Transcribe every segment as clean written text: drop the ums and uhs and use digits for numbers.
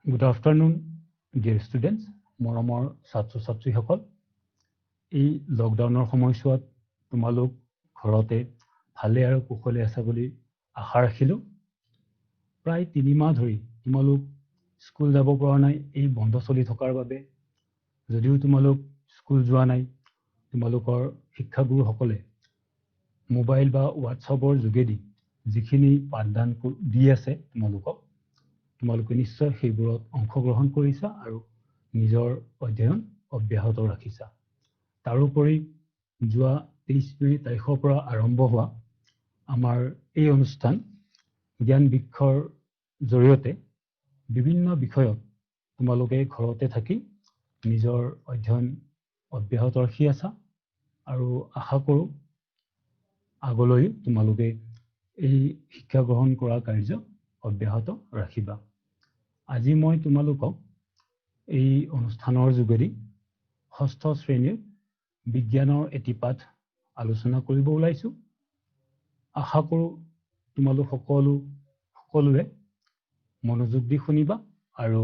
Good afternoon, dear students. মৰমৰ ছাত্ৰ ছাত্ৰীসকল, এই লকডাউনৰ সময়ছোৱাত তোমালোক ঘৰতে ভালে আৰু কুশলে আছা বুলি আশা ৰাখিলোঁ। প্ৰায় 3 মাহ ধৰি তোমালোক স্কুল যাব পৰা নাই এই বন্ধ চলি থকাৰ বাবে। যদিও তোমালোক স্কুল যোৱা নাই, তোমালোকৰ শিক্ষাগুৰুসকলে মোবাইল বা হোৱাটছআপৰ যোগেদি যিখিনি পাঠদান দি আছে তোমালোকে নিশ্চয় সেইবোৰত অংশগ্ৰহণ কৰিছা আৰু নিজৰ অধ্যয়ন অব্যাহত ৰাখিছা। তাৰোপৰি যোৱা 23 তাৰিখৰ পৰা আৰম্ভ হোৱা আমাৰ এই অনুষ্ঠান জ্ঞান বৃক্ষৰ জৰিয়তে বিভিন্ন বিষয়ত তোমালোকে ঘৰতে থাকি নিজৰ অধ্যয়ন অব্যাহত ৰাখি আছা আৰু আশা কৰোঁ আগলৈ তোমালোকে এই শিক্ষা গ্ৰহণ কৰা কাৰ্য অব্যাহত ৰাখিবা। আজি মই তোমালোকক এই অনুষ্ঠানৰ যোগেদি ষষ্ঠ শ্ৰেণীৰ বিজ্ঞানৰ এটি পাঠ আলোচনা কৰিব ওলাইছোঁ। আশা কৰোঁ তোমালোক সকলোৱে মনোযোগ দি শুনিবা আৰু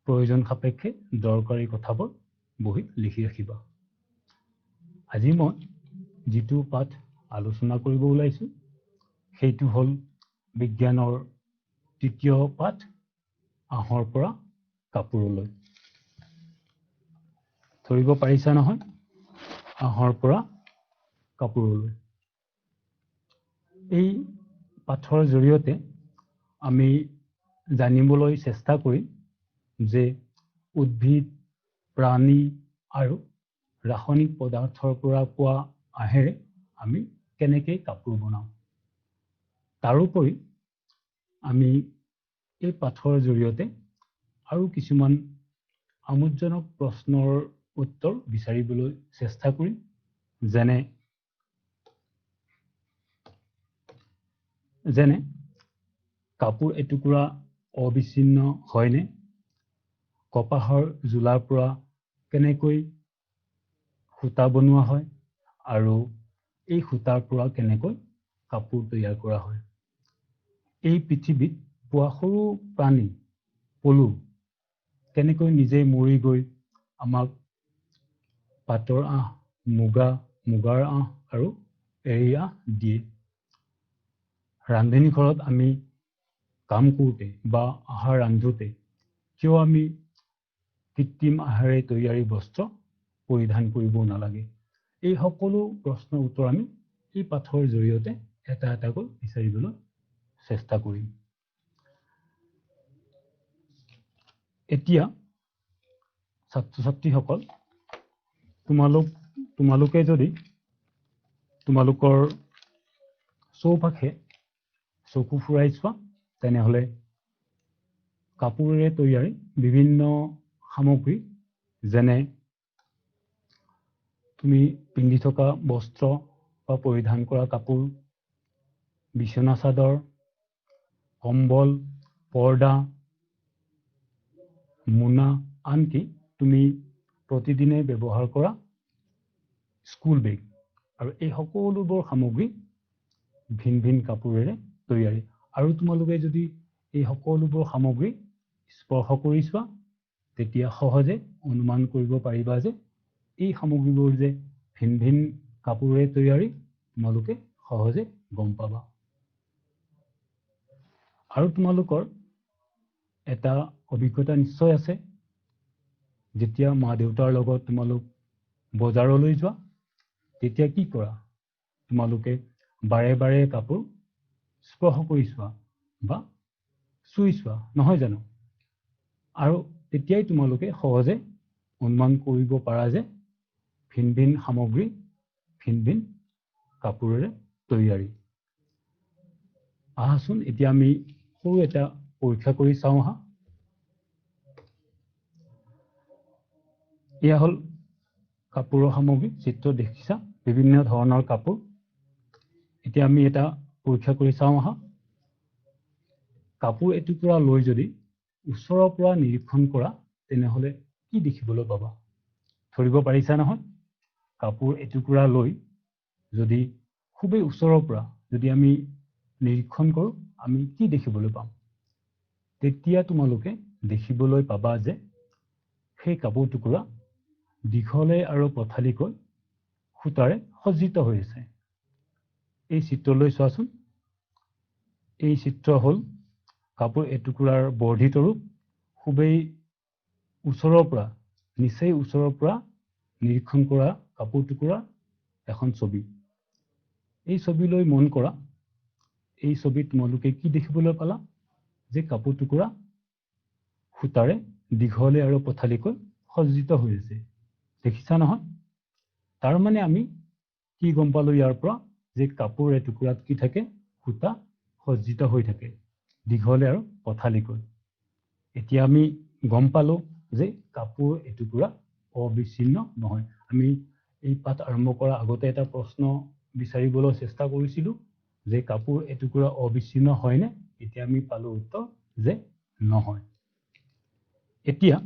প্ৰয়োজন সাপেক্ষে দৰকাৰী কথাবোৰ বহীত লিখি ৰাখিবা। আজি মই যিটো পাঠ আলোচনা কৰিব ওলাইছোঁ সেইটো হ'ল বিজ্ঞানৰ তৃতীয় পাঠ, আহৰ পৰা কাপোৰলৈ। ধৰিব পাৰিছা নহয়? আহৰ পৰা কাপোৰলৈ। এই পাঠৰ জৰিয়তে আমি জানিবলৈ চেষ্টা কৰিম যে উদ্ভিদ, প্ৰাণী আৰু ৰাসায়নিক পদাৰ্থৰ পৰা পোৱা আহেৰে আমি কেনেকৈ কাপোৰ বনাওঁ। তাৰোপৰি আমি এই পাঠৰ জৰিয়তে আৰু কিছুমান আমোদজনক প্ৰশ্নৰ উত্তৰ বিচাৰিবলৈ চেষ্টা কৰিম, যেনে কাপোৰ এটুকুৰা অবিচ্ছিন্ন হয়নে? কপাহৰ জোলাৰ পৰা কেনেকৈ সূতা বনোৱা হয় আৰু এই সূতাৰ পৰা কেনেকৈ কাপোৰ তৈয়াৰ কৰা হয়? এই পৃথিৱীত পোৱা সৰু প্ৰাণী পলু কেনেকৈ নিজে মৰি গৈ আমাক পাটৰ আঁহ, মুগাৰ আঁহ আৰু এৰী আঁহ দিয়ে। ৰান্ধনী ঘৰত আমি কাম কৰোঁতে বা আহাৰ ৰান্ধোতে কিয় আমি কৃত্ৰিম আহাৰে তৈয়াৰী বস্ত্ৰ পৰিধান কৰিব নালাগে? এই সকলো প্ৰশ্নৰ উত্তৰ আমি এই পাঠৰ জৰিয়তে এটা এটাকৈ বিচাৰিবলৈ চেষ্টা কৰিম। এতিয়া ছাত্ৰ ছাত্ৰীসকল, তোমালোকে যদি তোমালোকৰ চৌপাশে চকু ফুৰাই চোৱা, তেনেহলে কাপোৰেৰে তৈয়াৰী বিভিন্ন সামগ্ৰী, যেনে তুমি পিন্ধি থকা বস্ত্ৰ বা পৰিধান কৰা কাপোৰ, বিছনা চাদৰ, কম্বল, পৰ্দা, মোনা, আনকি তুমি প্ৰতিদিনে ব্যৱহাৰ কৰা স্কুল বেগ আৰু এই সকলোবোৰ সামগ্ৰী ভিন ভিন কাপোৰেৰে তৈয়াৰী। আৰু তোমালোকে যদি এই সকলোবোৰ সামগ্ৰী স্পৰ্শ কৰি চোৱা, তেতিয়া সহজে অনুমান কৰিব পাৰিবা যে এই সামগ্ৰীবোৰ যে ভিন ভিন কাপোৰেৰে তৈয়াৰী, তোমালোকে সহজে গম পাবা। আৰু তোমালোকৰ এটা অভিজ্ঞতা নিশ্চয় আছে, যেতিয়া মা দেউতাৰ লগত তোমালোক বজাৰলৈ যোৱা, তেতিয়া কি কৰা? তোমালোকে বাৰে বাৰে কাপোৰ স্পৰ্শ কৰি চোৱা বা চুই চোৱা, নহয় জানো? আৰু তেতিয়াই তোমালোকে সহজে অনুমান কৰিব পাৰা যে ভিন ভিন সামগ্ৰী ভিন ভিন কাপোৰেৰে তৈয়াৰী। আহাচোন এতিয়া আমি সৰু এটা পৰীক্ষা কৰি চাওঁ আহা। এয়া হ'ল কাপোৰৰ সামগ্ৰী, চিত্ৰ দেখিছা, বিভিন্ন ধৰণৰ কাপোৰ। এতিয়া আমি এটা পৰীক্ষা কৰি চাওঁ আহা। কাপোৰ এটুকুৰা লৈ যদি ওচৰৰ পৰা নিৰীক্ষণ কৰা, তেনেহলে কি দেখিবলৈ পাবা? ধৰিব পাৰিছা নহয়? কাপোৰ এটুকুৰা লৈ যদি খুবেই ওচৰৰ পৰা যদি আমি নিৰীক্ষণ কৰোঁ, আমি কি দেখিবলৈ পাম? তেতিয়া তোমালোকে দেখিবলৈ পাবা যে সেই কাপোৰ টুকুৰা দীঘলে আৰু পথালিকৈ সূতাৰে সজ্জিত হৈ আছে। এই চিত্ৰলৈ চোৱাচোন। এই চিত্ৰ হ'ল কাপোৰ এটুকুৰাৰ বৰ্ধিত ৰূপ। খুবেই ওচৰৰ পৰা, নিচেই ওচৰৰ পৰা নিৰীক্ষণ কৰা কাপোৰ টুকুৰা এখন ছবি। এই ছবিলৈ মন কৰা। এই ছবিত তোমালোকে কি দেখিবলৈ পালা? যে কাপোৰ টুকুৰা সূতাৰে দীঘলে আৰু পথালিকৈ সজ্জিত হৈ আছে। দেখিছা নহয়? তাৰ মানে আমি কি গম পালো ইয়াৰ পৰা? যে কাপোৰ এটুকুৰাত কি থাকে? সূতা সজ্জিত হৈ থাকে দীঘলে আৰু পথালিকৈ। এতিয়া আমি গম পালো যে কাপোৰ এটুকুৰা অবিচ্ছিন্ন নহয়। আমি এই পাঠ আৰম্ভ কৰাৰ আগতে এটা প্ৰশ্ন বিচাৰিবলৈ চেষ্টা কৰিছিলো যে কাপোৰ এটুকুৰা অবিচ্ছিন্ন হয়নে? এতিয়া আমি পালো উত্তৰ যে নহয়। এতিয়া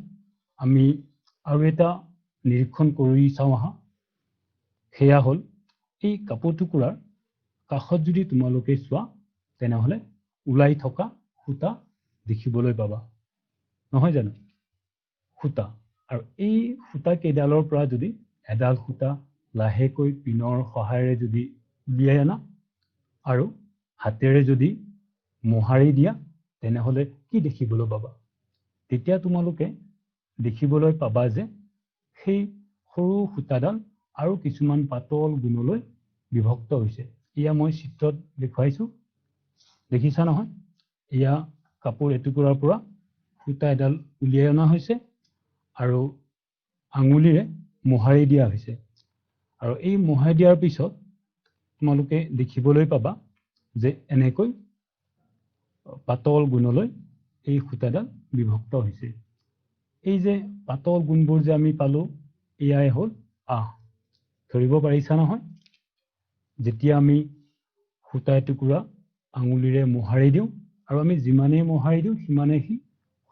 আমি আৰু এটা নিৰীক্ষণ কৰি চাওঁ আহা। সেয়া হ'ল এই কাপোৰ টুকুৰাৰ কাষত যদি তোমালোকে চোৱা তেনেহলে ওলাই থকা সূতা দেখিবলৈ পাবা, নহয় জানো? সূতা। আৰু এই সূতা কেইডালৰ পৰা যদি এডাল সূতা লাহেকৈ পিনৰ সহায়েৰে যদি উলিয়াই আনা আৰু হাতেৰে যদি মোহাৰি দিয়া তেনেহলে কি দেখিবলৈ পাবা? তেতিয়া তোমালোকে দেখিবলৈ পাবা যে সেই সৰু সূতাডাল আৰু কিছুমান পাতল গুণলৈ বিভক্ত হৈছে। এয়া মই চিত্ৰত দেখুৱাইছো। দেখিছা নহয়? এয়া কাপোৰ এটুকুৰাৰ পৰা সূতা এডাল উলিয়াই অনা হৈছে আৰু আঙুলিৰে মোহাৰি দিয়া হৈছে। আৰু এই মোহাৰি দিয়াৰ পিছত তোমালোকে দেখিবলৈ পাবা যে এনেকৈ পাতল গুণলৈ এই সূতাডাল বিভক্ত হৈছে। এই যে পাতল গুণবোৰ যে আমি পালো, এয়াই হ'ল আঁহ। ধৰিব পাৰিছা নহয়? যেতিয়া আমি সূতা এটুকুৰা আঙুলিৰে মোহাৰি দিওঁ আৰু আমি যিমানেই মোহাৰি দিওঁ সিমানেই সি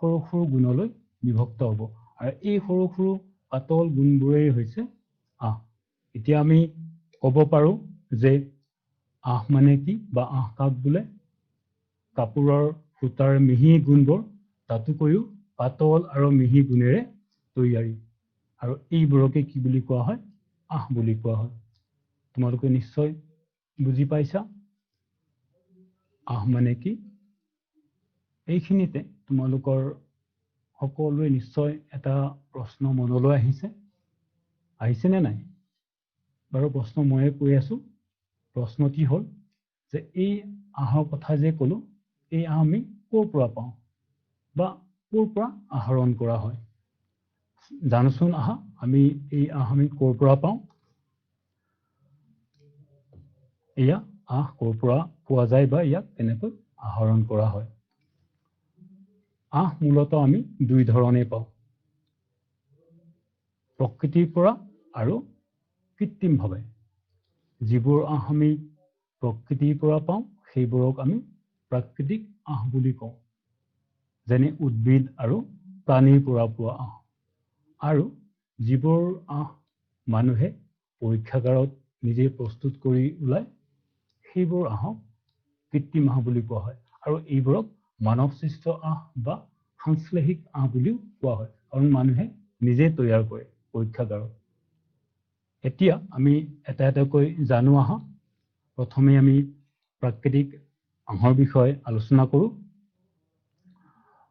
সৰু সৰু গুণলৈ বিভক্ত হ'ব। আৰু এই সৰু সৰু পাতল গুণবোৰেই হৈছে আঁহ। এতিয়া আমি ক'ব পাৰো যে আঁহ মানে কি বা আঁহ কাক বোলে? কাপোৰৰ সূতাৰ মিহি গুণবোৰ তাতোকৈও পাতল আৰু মিহি গুণেৰে তৈয়াৰী। আৰু এইবোৰকে কি বুলি কোৱা হয়? আঁহ বুলি কোৱা হয়। তোমালোকে নিশ্চয় বুজি পাইছা আঁহ মানে কি? এইখিনিতে তোমালোকৰ সকলোৱে নিশ্চয় এটা প্ৰশ্ন মনলৈ আহিছে নে নাই? বাৰু প্ৰশ্ন ময়ে কৈ আছো। প্ৰশ্নটি হ'ল যে এই আঁহৰ কথা যে ক'লো, এই আঁহ আমি ক'ৰ পৰা পাওঁ বা ক'ৰ পৰা আহৰণ কৰা হয়? জানোচোন আহা, আমি এই আঁহ আমি ক'ৰ পৰা পাওঁ? এয়া আঁহ ক'ৰ পৰা পোৱা যায় বা ইয়াক কেনেকৈ আহৰণ কৰা হয়? আঁহ মূলতঃ আমি দুই ধৰণে পাওঁ। প্ৰকৃতিৰ পৰা আৰু কৃত্ৰিমভাৱে। যিবোৰ আঁহ আমি প্ৰকৃতিৰ পৰা পাওঁ সেইবোৰক আমি প্ৰাকৃতিক আঁহ বুলি কওঁ। যেনে উদ্ভিদ আৰু প্ৰাণীৰ পৰা পোৱা আঁহ। আৰু যিবোৰ আঁহ মানুহে পৰীক্ষাগাৰত নিজে প্ৰস্তুত কৰি ওলায় সেইবোৰ আঁহক কৃত্ৰিম আঁহ বুলি কোৱা হয়। আৰু এইবোৰক মানৱ সৃষ্ট আঁহ বা সাংশ্লেষিক আঁহ বুলিও কোৱা হয়, কাৰণ মানুহে নিজে তৈয়াৰ কৰে পৰীক্ষাগাৰত। এতিয়া আমি এটা এটাকৈ জানো আহা। প্ৰথমে আমি প্ৰাকৃতিক আঁহৰ বিষয়ে আলোচনা কৰোঁ।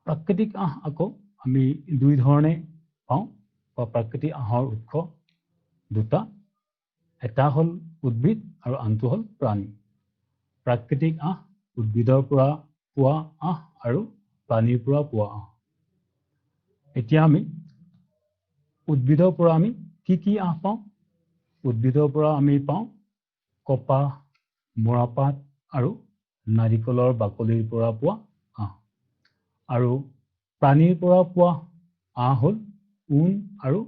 প্ৰাকৃতিক আঁহ আকৌ আমি দুই ধৰণে পাওঁ বা প্ৰাকৃতিক আঁহৰ উৎস দুটা। এটা হ'ল উদ্ভিদ আৰু আনটো হ'ল প্ৰাণী। প্ৰাকৃতিক আঁহ উদ্ভিদৰ পৰা পোৱা আঁহ আৰু প্ৰাণীৰ পৰা পোৱা আঁহ। এতিয়া আমি উদ্ভিদৰ পৰা আমি কি কি আঁহ পাওঁ? উদ্ভিদৰ পৰা আমি পাওঁ কপাহ, মৰাপাট আৰু নাৰিকলৰ বাকলিৰ পৰা পোৱা আঁহ। আৰু প্ৰাণীৰ পৰা পোৱা আঁহ হ'ল ঊণ আৰু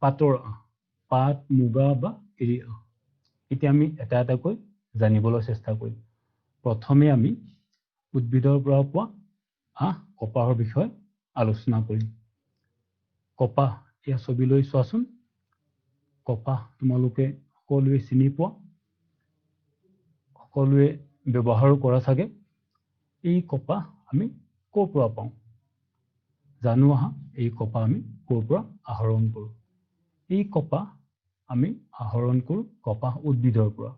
পাটৰ আঁহ, পাট, মুগা বা এৰী আঁহ। এতিয়া আমি এটা এটাকৈ জানিবলৈ চেষ্টা কৰিম। প্ৰথমে আমি উদ্ভিদৰ পৰা পোৱা আঁহ কপাহৰ বিষয়ে আলোচনা কৰিম। কপাহ, এয়া ছবিলৈ চোৱাচোন। কপাহ তোমালোকে সকলোৱে চিনি পোৱা, সকলোৱে ব্যৱহাৰো কৰা চাগে। এই কপাহ আমি ক'ৰ পৰা পাওঁ? জানো আহা এই কপাহ আমি ক'ৰ পৰা আহৰণ কৰোঁ এই কপাহ আমি আহৰণ কৰোঁ কপাহ উদ্ভিদৰ পৰা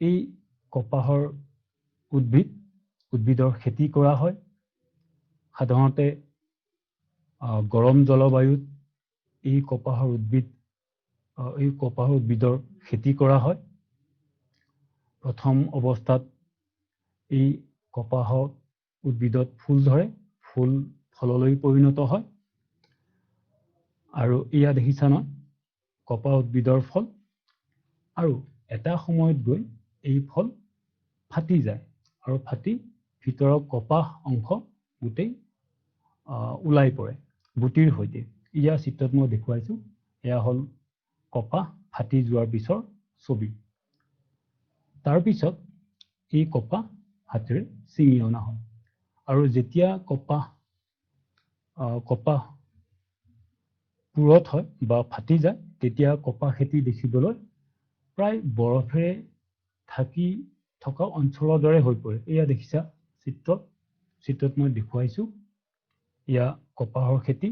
এই কপাহৰ উদ্ভিদৰ খেতি কৰা হয় সাধাৰণতে গৰম জলবায়ুত এই কপাহৰ উদ্ভিদৰ খেতি কৰা হয় প্ৰথম অৱস্থাত এই কপাহৰ উদ্ভিদত ফুল ধৰে ফুল ফললৈ পৰিণত হয় আৰু ইয়া দেখিছা নহয় কপাহ উদ্ভিদৰ ফল আৰু এটা সময়ত গৈ এই ফল ফাটি যায় আৰু ফাটি ভিতৰৰ কপাহ অংশ গোটেই ওলাই পৰে গুটিৰ সৈতে ইয়া চিত্ৰত মই দেখুৱাইছো এয়া হ'ল কপাহ ফাটি যোৱাৰ পিছৰ ছবি তাৰ পিছত এই কপাহ হাতেৰে ছিঙি অনা হয় আৰু যেতিয়া কপাহ পুৰত হয় বা ফাটি যায় তেতিয়া কপাহ খেতি দেখিবলৈ প্ৰায় বৰফেৰে ঢাকি থকা অঞ্চলৰ দৰে হৈ পৰে এয়া দেখিছা চিত্ৰত মই দেখুৱাইছো ইয়া কপাহৰ খেতি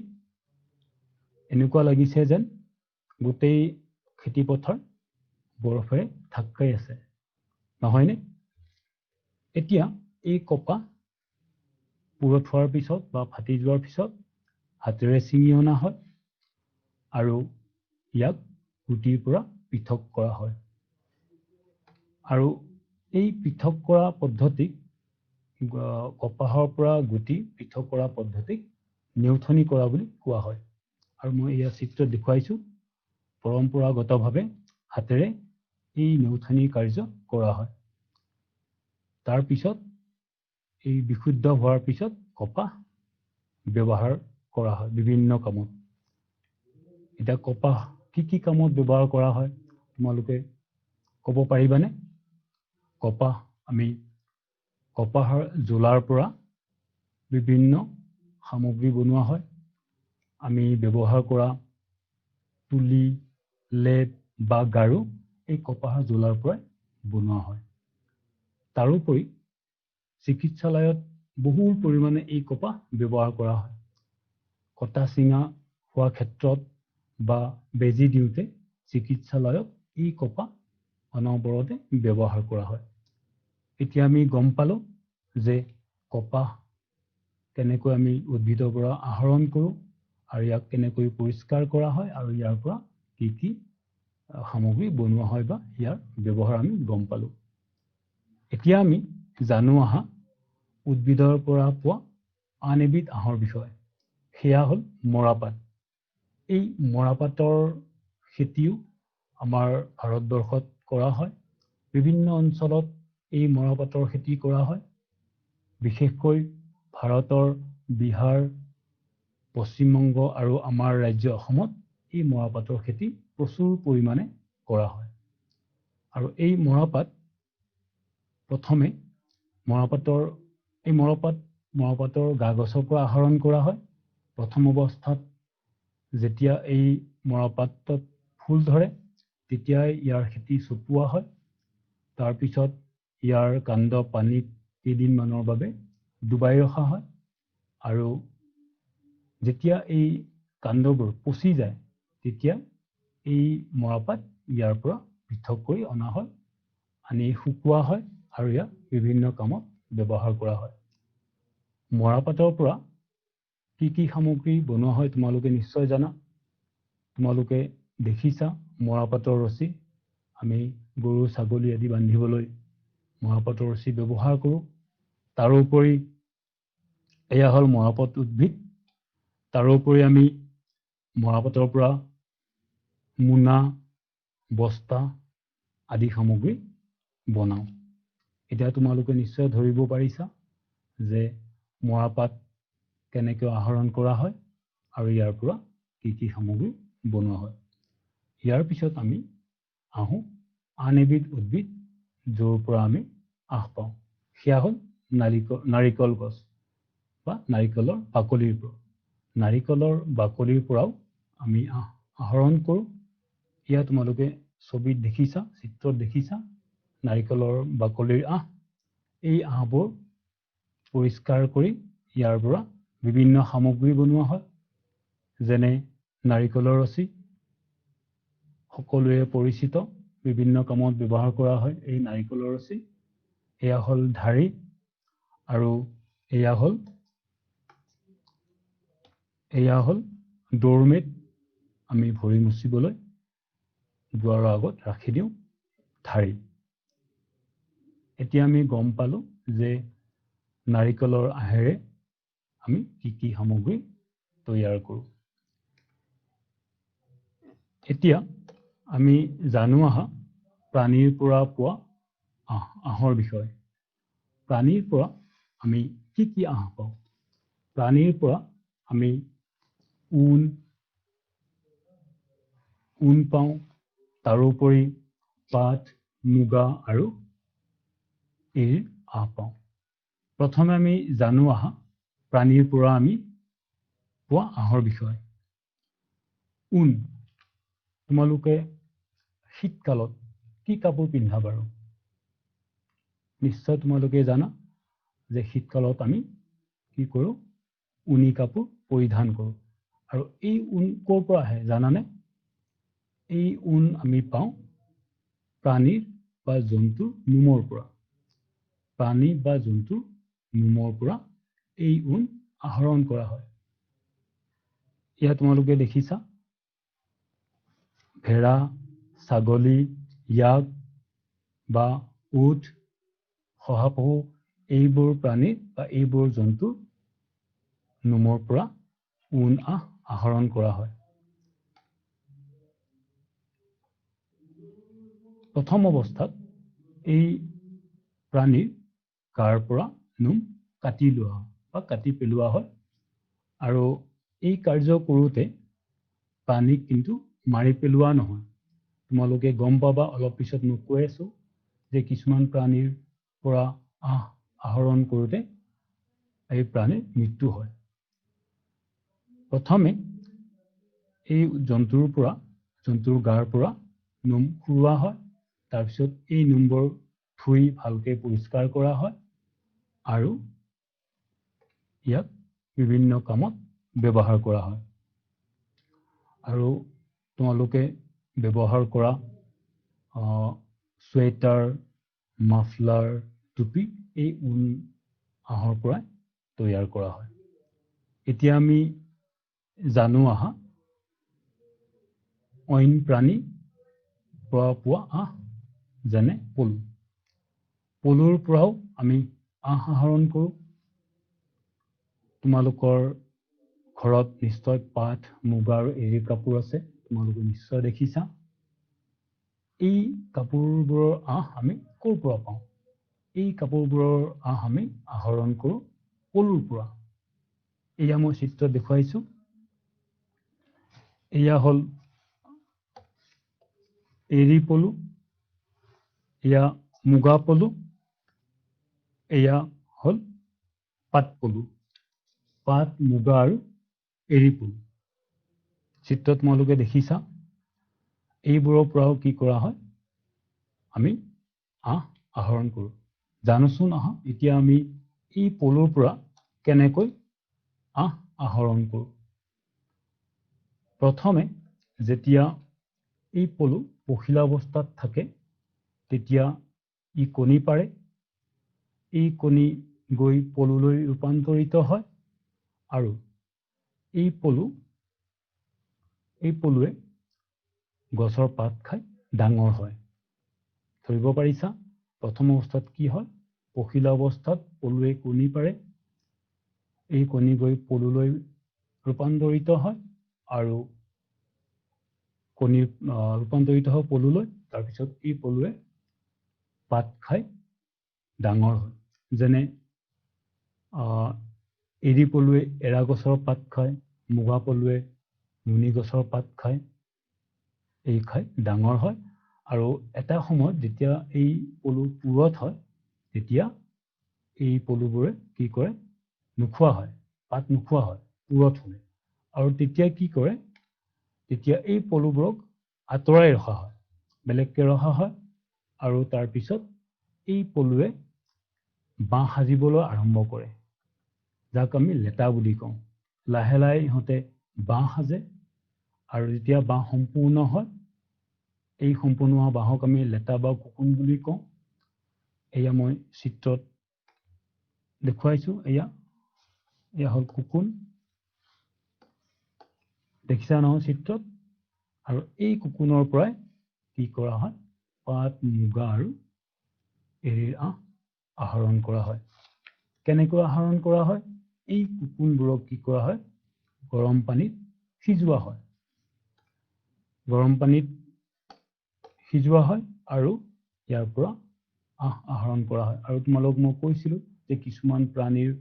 এনেকুৱা লাগিছে যেন গোটেই খেতি পথাৰ বৰফেৰে ঢাক খাই আছে নহয়নে এতিয়া এই কপাহ পুৰত হোৱাৰ পিছত বা ফাটি যোৱাৰ পিছত হাতেৰে ছিঙি অনা হয় আৰু ইয়াক গুটিৰ পৰা পৃথক কৰা হয় আৰু এই পৃথক কৰা পদ্ধতিক কপাহৰ পৰা গুটি পৃথক কৰা পদ্ধতিক নিউঠনি কৰা বুলি কোৱা হয় আৰু মই ইয়াৰ চিত্ৰত দেখুৱাইছো পৰম্পৰাগতভাৱে হাতেৰে এই নিউঠনি কাৰ্য কৰা হয় তাৰ পিছত এই বিশুদ্ধ হোৱাৰ পিছত কপাহ ব্যৱহাৰ কৰা হয় বিভিন্ন কামত এটা কপাহ কি কামত ব্যৱহাৰ কৰা হয় তোমালোকে ক'ব পাৰিবানে কপাহ আমি কপাহৰ জোলাৰ পৰা বিভিন্ন সামগ্ৰী বনোৱা হয় আমি ব্যৱহাৰ কৰা তুলি লেপ বা গাৰু এই কপাহৰ জোলাৰ পৰা বনোৱা হয় তাৰোপৰি চিকিৎসালয়ত বহু পৰিমাণে এই কপাহ ব্যৱহাৰ কৰা হয় কটা চিঙা হোৱা ক্ষেত্ৰত বা বেজি দিওঁতে চিকিৎসালয়ত এই কপাহ অনবৰতে ব্যৱহাৰ কৰা হয় এতিয়া আমি গম পালো যে কপাহ কেনেকৈ আমি উদ্ভিদৰ পৰা আহৰণ কৰোঁ আৰু ইয়াক কেনেকৈ পৰিষ্কাৰ কৰা হয় আৰু ইয়াৰ পৰা কি সামগ্ৰী বনোৱা হয় বা ইয়াৰ ব্যৱহাৰ আমি গম পালো এতিয়া আমি জানো আহা উদ্ভিদৰ পৰা পোৱা আন এবিধ আঁহৰ বিষয়ে সেয়া হ'ল মৰাপাট এই মৰাপাটৰ খেতিও আমাৰ ভাৰতবৰ্ষত কৰা হয় বিভিন্ন অঞ্চলত এই মৰাপাটৰ খেতি কৰা হয় বিশেষকৈ ভাৰতৰ বিহাৰ পশ্চিমবংগ আৰু আমাৰ ৰাজ্য অসমত এই মৰাপাটৰ খেতি প্ৰচুৰ পৰিমাণে কৰা হয় আৰু এই মৰাপাট প্ৰথমে মৰাপাটৰ গা গছৰ পৰা আহৰণ কৰা হয় প্ৰথম অৱস্থাত যেতিয়া এই মৰাপাটত ফুল ধৰে তেতিয়াই ইয়াৰ খেতি চপোৱা হয় তাৰপিছত ইয়াৰ কাণ্ড পানীত কেইদিনমানৰ বাবে ডুবাই ৰখা হয় আৰু যেতিয়া এই কাণ্ডবোৰ পচি যায় তেতিয়া এই মৰাপাট ইয়াৰ পৰা পৃথক কৰি অনা হয় আনি শুকোৱা হয় আৰু ইয়াক বিভিন্ন কামত ব্যৱহাৰ কৰা হয় মৰাপাটৰ পৰা কি সামগ্ৰী বনোৱা হয় তোমালোকে নিশ্চয় জানা তোমালোকে দেখিছা মৰাপাটৰ ৰছী আমি গৰু ছাগলী আদি বান্ধিবলৈ মৰাপাটৰ ৰছী ব্যৱহাৰ কৰোঁ তাৰোপৰি এয়া হ'ল মৰাপাট উদ্ভিদ তাৰোপৰি আমি মৰাপাটৰ পৰা মোনা বস্তা আদি সামগ্ৰী বনাওঁ এতিয়া তোমালোকে নিশ্চয় ধৰিব পাৰিছা যে মৰাপাট কেনেকৈ আহৰণ কৰা হয় আৰু ইয়াৰ পৰা কি সামগ্ৰী বনোৱা হয় ইয়াৰ পিছত আমি আহোঁ আন এবিধ উদ্ভিদ য'ৰ পৰা আমি আঁহ পাওঁ সেয়া হ'ল নাৰিকল গছ বা নাৰিকলৰ বাকলিৰ পৰা নাৰিকলৰ বাকলিৰ পৰাও আমি আহৰণ কৰোঁ এয়া তোমালোকে ছবিত দেখিছা চিত্ৰত দেখিছা নাৰিকলৰ বাকলিৰ আঁহ এই আঁহবোৰ পৰিষ্কাৰ কৰি ইয়াৰ পৰা বিভিন্ন সামগ্ৰী বনোৱা হয়, যেনে নাৰিকলৰ ৰছী, সকলোৱে পৰিচিত, বিভিন্ন কামত ব্যৱহাৰ কৰা হয় এই নাৰিকলৰ ৰছী। এয়া হ'ল ঢাৰি, আৰু এয়া হ'ল দৌৰমেট, আমি ভৰি মুচিবলৈ দুৱাৰৰ আগত ৰাখি দিওঁ ঢাৰি। এতিয়া আমি গম পালো যে নাৰিকলৰ আহেৰে আমি কি সামগ্ৰী তৈয়াৰ কৰোঁ। এতিয়া আমি জানো আহা প্ৰাণীৰ পৰা পোৱা আহৰ বিষয়ে। প্ৰাণীৰ পৰা আমি কি আহ পাওঁ? প্ৰাণীৰ পৰা আমি ঊণ পাওঁ, তাৰোপৰি পাট, মুগা আৰু এৰীৰ আহ পাওঁ। প্ৰথমে আমি জানো আহা প্ৰাণীৰ পৰা আমি পোৱা আহৰ বিষয়ে। ঊণ। তোমালোকে শীতকালত কি কাপোৰ পিন্ধা বাৰু? নিশ্চয় তোমালোকে জানা যে শীতকালত আমি কি কৰোঁ? ঊণি কাপোৰ পৰিধান কৰোঁ। আৰু এই ঊণ ক'ৰ পৰা আহে জানানে? এই ঊণ আমি পাওঁ প্ৰাণীৰ বা জন্তুৰ নোমৰ পৰা। প্ৰাণী বা জন্তুৰ নোমৰ পৰা এই ঊণ আহৰণ কৰা হয়। এয়া তোমালোকে দেখিছা, ভেড়া, ছাগলী, ইয়াক বা উট, শহাপহু, এইবোৰ প্ৰাণী বা এইবোৰ জন্তুৰ নোমৰ পৰা ঊণ আহৰণ কৰা হয়। প্ৰথম অৱস্থাত এই প্ৰাণীৰ গাৰ পৰা নোম কাটি লোৱা হয় বা কাটি পেলোৱা হয়, আৰু এই কাৰ্য কৰোঁতে প্ৰাণীক কিন্তু মাৰি পেলোৱা নহয়। তোমালোকে গম পাবা অলপ পিছত মই কৈ আছো যে কিছুমান প্ৰাণীৰ পৰা আহৰণ কৰোঁতে এই প্ৰাণীৰ মৃত্যু হয়। প্ৰথমে এই জন্তুৰ গাৰ পৰা নোম খুৰোৱা হয়, তাৰপিছত এই নোমবোৰ ধুই ভালকৈ পৰিষ্কাৰ কৰা হয়, আৰু ইয়াক বিভিন্ন কামত ব্যৱহাৰ কৰা হয়। আৰু তোমালোকে ব্যৱহাৰ কৰা চুৱেটাৰ, মাফলাৰ, টুপি এই ঊণ আহৰ পৰাই তৈয়াৰ কৰা হয়। এতিয়া আমি জানো আহা অইন প্ৰাণীৰ পৰা পোৱা যেনে পলু। পলুৰ পৰাও আমি আহৰণ কৰোঁ। তোমালোকৰ ঘৰত নিশ্চয় পাট, মুগা আৰু এৰীৰ কাপোৰ আছে, তোমালোকে নিশ্চয় দেখিছা। এই কাপোৰবোৰৰ আমি ক'ৰ পৰা পাওঁ? এই কাপোৰবোৰৰ আমি আহৰণ কৰোঁ পলুৰ পৰা। এয়া মই চিত্ৰত দেখুৱাইছো। এয়া হ'ল এৰী পলু, এয়া মুগা পলু, এয়া হ'ল পাট পলু। পাট, মুগা আৰু এৰী পলু চিত্ৰত তোমালোকে দেখিছা। এইবোৰৰ পৰাও কি কৰা হয়? আমি আহৰণ কৰোঁ। জানোচোন এতিয়া আমি এই পলুৰ পৰা কেনেকৈ আহৰণ কৰোঁ। প্ৰথমে যেতিয়া এই পলু পখিলা অৱস্থাত থাকে তেতিয়া ই কণী পাৰে। এই কণী গৈ পলুলৈ ৰূপান্তৰিত হয়, আৰু এই পলুৱে গছৰ পাত খাই ডাঙৰ হয়। ধৰিব পাৰিছা? প্ৰথম অৱস্থাত কি হয়? পখিলা অৱস্থাত পলুৱে কণী পাৰে, এই কণী গৈ পলুলৈ ৰূপান্তৰিত হয়, আৰু কণী ৰূপান্তৰিত হয় পলুলৈ, তাৰপিছত এই পলুৱে পাত খাই ডাঙৰ হয়। যেনে এৰী পলুৱে এৰা গছৰ পাত খায়, মুগা পলুৱে নুনি গছৰ পাত খায়, এই খাই ডাঙৰ হয়। আৰু এটা সময়ত যেতিয়া এই পলু পুৰঠ হয় তেতিয়া এই পলুবোৰে কি কৰে? নোখোৱা হয়, পাত নোখোৱা হয় পুৰঠ হ'লে। আৰু তেতিয়া কি কৰে? তেতিয়া এই পলুবোৰক আঁতৰাই ৰখা হয়, বেলেগকৈ ৰখা হয়, আৰু তাৰপিছত এই পলুৱে বাহ সাজিবলৈ আৰম্ভ কৰে। যাক আমি লেটা বুলি কওঁ। লাহে লাহে ইহঁতে বাঁহ সাজে আৰু যেতিয়া বাঁহ সম্পূৰ্ণ হয় এই সম্পূৰ্ণ হোৱা বাঁহক আমি লেটা বা কুকুন বুলি কওঁ। এয়া মই চিত্ৰত দেখুৱাইছো। এয়া হ'ল কুকুন, দেখিছা নহয় চিত্ৰত। আৰু এই কুকুনৰ পৰাই কি কৰা হয়, পাট, মুগা আৰু এৰীৰ আহৰণ কৰা হয়। কেনেকৈ আহৰণ কৰা হয়? এই কুকুনবোৰক কি কৰা হয়, গৰম পানীত সিজোৱা হয়। গৰম পানীত সিজোৱা হয় আৰু ইয়াৰ পৰা আহৰণ কৰা হয়। আৰু তোমালোক মই কৈছিলো যে কিছুমান প্ৰাণীৰ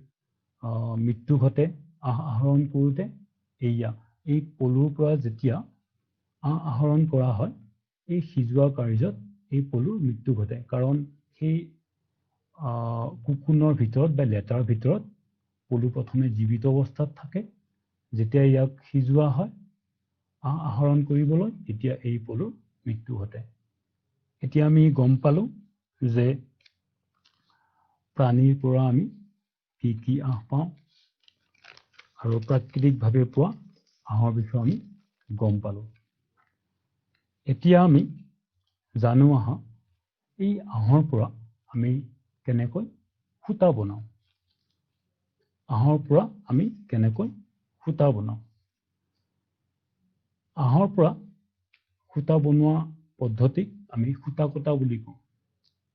মৃত্যু ঘটে আহৰণ কৰোঁতে। এই পলুৰ পৰা যেতিয়া আহৰণ কৰা হয়, এই সিজোৱা কাৰ্যত এই পলুৰ মৃত্যু ঘটে। কাৰণ সেই কুকুনৰ ভিতৰত বা লেটাৰ ভিতৰত পলু প্ৰথমে জীৱিত অৱস্থাত থাকে। যেতিয়া ইয়াক সিজোৱা হয় আহৰণ কৰিবলৈ, তেতিয়া এই পলুৰ মৃত্যু ঘটে। এতিয়া আমি গম পালো যে প্ৰাণীৰ পৰা আমি কি কি আঁহ পাওঁ আৰু প্ৰাকৃতিকভাৱে পোৱা আঁহৰ বিষয়ে আমি গম পালো। এতিয়া আমি জানো আহা এই আঁহৰ পৰা আমি কেনেকৈ সূতা বনাওঁ। আঁহৰ পৰা আমি কেনেকৈ সূতা বনাওঁ। আঁহৰ পৰা সূতা বনোৱা পদ্ধতিক আমি সূতা কটা বুলি কওঁ।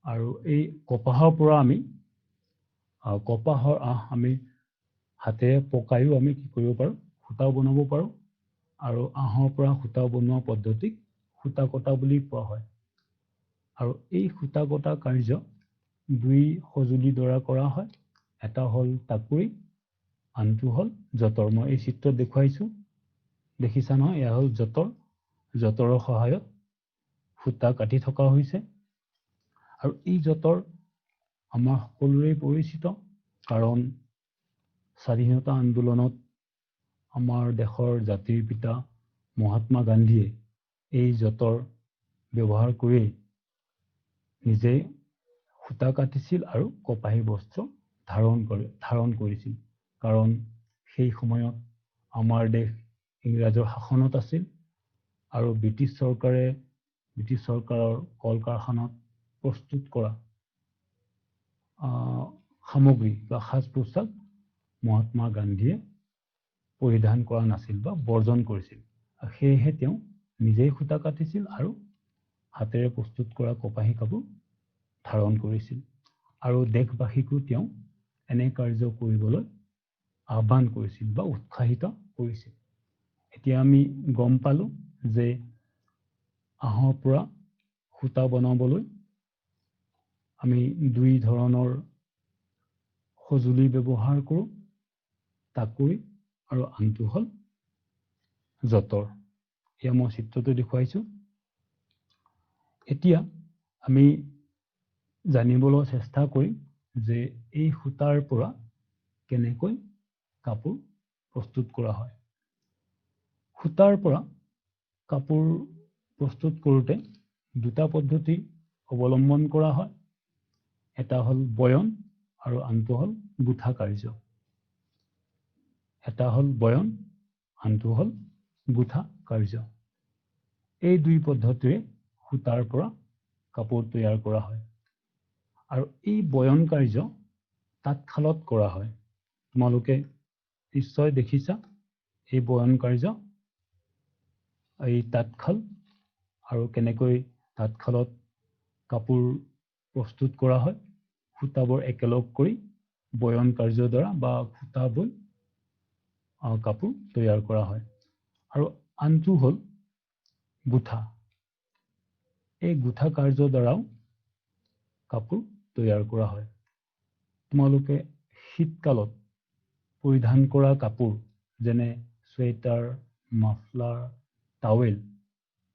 আৰু এই কপাহৰ পৰা আমি কপাহৰ আঁহ আমি হাতেৰে পকাইও আমি কি কৰিব পাৰোঁ, সূতা বনাব পাৰোঁ। আৰু আঁহৰ পৰা সূতা বনোৱা পদ্ধতিক সূতা কটা বুলি কোৱা হয়। আৰু এই সূতা কটা কাৰ্য দুই সঁজুলিৰ দ্বাৰা কৰা হয়। এটা হ'ল টাকুৰি, আনটো হ'ল যঁতৰ। মই এই চিত্ৰত দেখুৱাইছো, দেখিছা নহয়। এয়া হ'ল যঁতৰ। যঁতৰৰ সহায়ত সূতা কাটি থকা হৈছে। আৰু এই যঁতৰ আমাৰ সকলোৰে পৰিচিত, কাৰণ স্বাধীনতা আন্দোলনত আমাৰ দেশৰ জাতিৰ পিতা মহাত্মা গান্ধীয়ে এই যঁতৰ ব্যৱহাৰ কৰি নিজে সূতা কাটিছিল আৰু কপাহী বস্ত্ৰ ধাৰণ কৰিছিল। কাৰণ সেই সময়ত আমাৰ দেশ ইংৰাজৰ শাসনত আছিল আৰু ব্ৰিটিছ চৰকাৰৰ কল কাৰখানাত প্ৰস্তুত কৰা সামগ্ৰী বা সাজ পোছাক মহাত্মা গান্ধীয়ে পৰিধান কৰা নাছিল বা বৰ্জন কৰিছিল। সেয়েহে তেওঁ নিজেই সূতা কাটিছিল আৰু হাতেৰে প্ৰস্তুত কৰা কপাহী কাপোৰ ধাৰণ কৰিছিল। আৰু দেশবাসীকো তেওঁ এনে কাৰ্য কৰিবলৈ আহ্বান কৰিছিল বা উৎসাহিত কৰিছিল। এতিয়া আমি গম পালো যে আঁহৰ পৰা সূতা বনাবলৈ আমি দুই ধৰণৰ সঁজুলি ব্যৱহাৰ কৰোঁ, টাকুৰি আৰু আনটো হ'ল যঁতৰ। এয়া মই চিত্ৰতে দেখুৱাইছো। এতিয়া আমি জানিবলৈ চেষ্টা কৰিম যে এই সূতাৰ পৰা কেনেকৈ কাপোৰ প্ৰস্তুত কৰা হয়। সূতাৰ পৰা কাপোৰ প্ৰস্তুত কৰোঁতে দুটা পদ্ধতি অৱলম্বন কৰা হয়। এটা হ'ল বয়ন আৰু আনটো হ'ল গুঠা কাৰ্য। এটা হ'ল বয়ন, আনটো হ'ল গুঠা কাৰ্য। এই দুই পদ্ধতিৰে সূতাৰ পৰা কাপোৰ তৈয়াৰ কৰা হয়। আৰু এই বয়ন কাৰ্য তাঁতশালত কৰা হয়। তোমালোকে নিশ্চয় দেখিছা এই বয়ন কাৰ্য, এই তাঁতশাল আৰু কেনেকৈ তাঁতশালত কাপোৰ প্ৰস্তুত কৰা হয়। সূতাবোৰ একেলগ কৰি বয়ন কাৰ্যৰ দ্বাৰা বা সূতা বৈ কাপোৰ তৈয়াৰ কৰা হয়। আৰু আনটো হ'ল গুঠা। এই গুঠা কাৰ্যৰ দ্বাৰাও কাপোৰ তৈয়াৰ কৰা হয়। তোমালোকে শীতকালত পৰিধান কৰা কাপোৰ যেনে চুৱেটাৰ, মাফলাৰ, টাৱেল,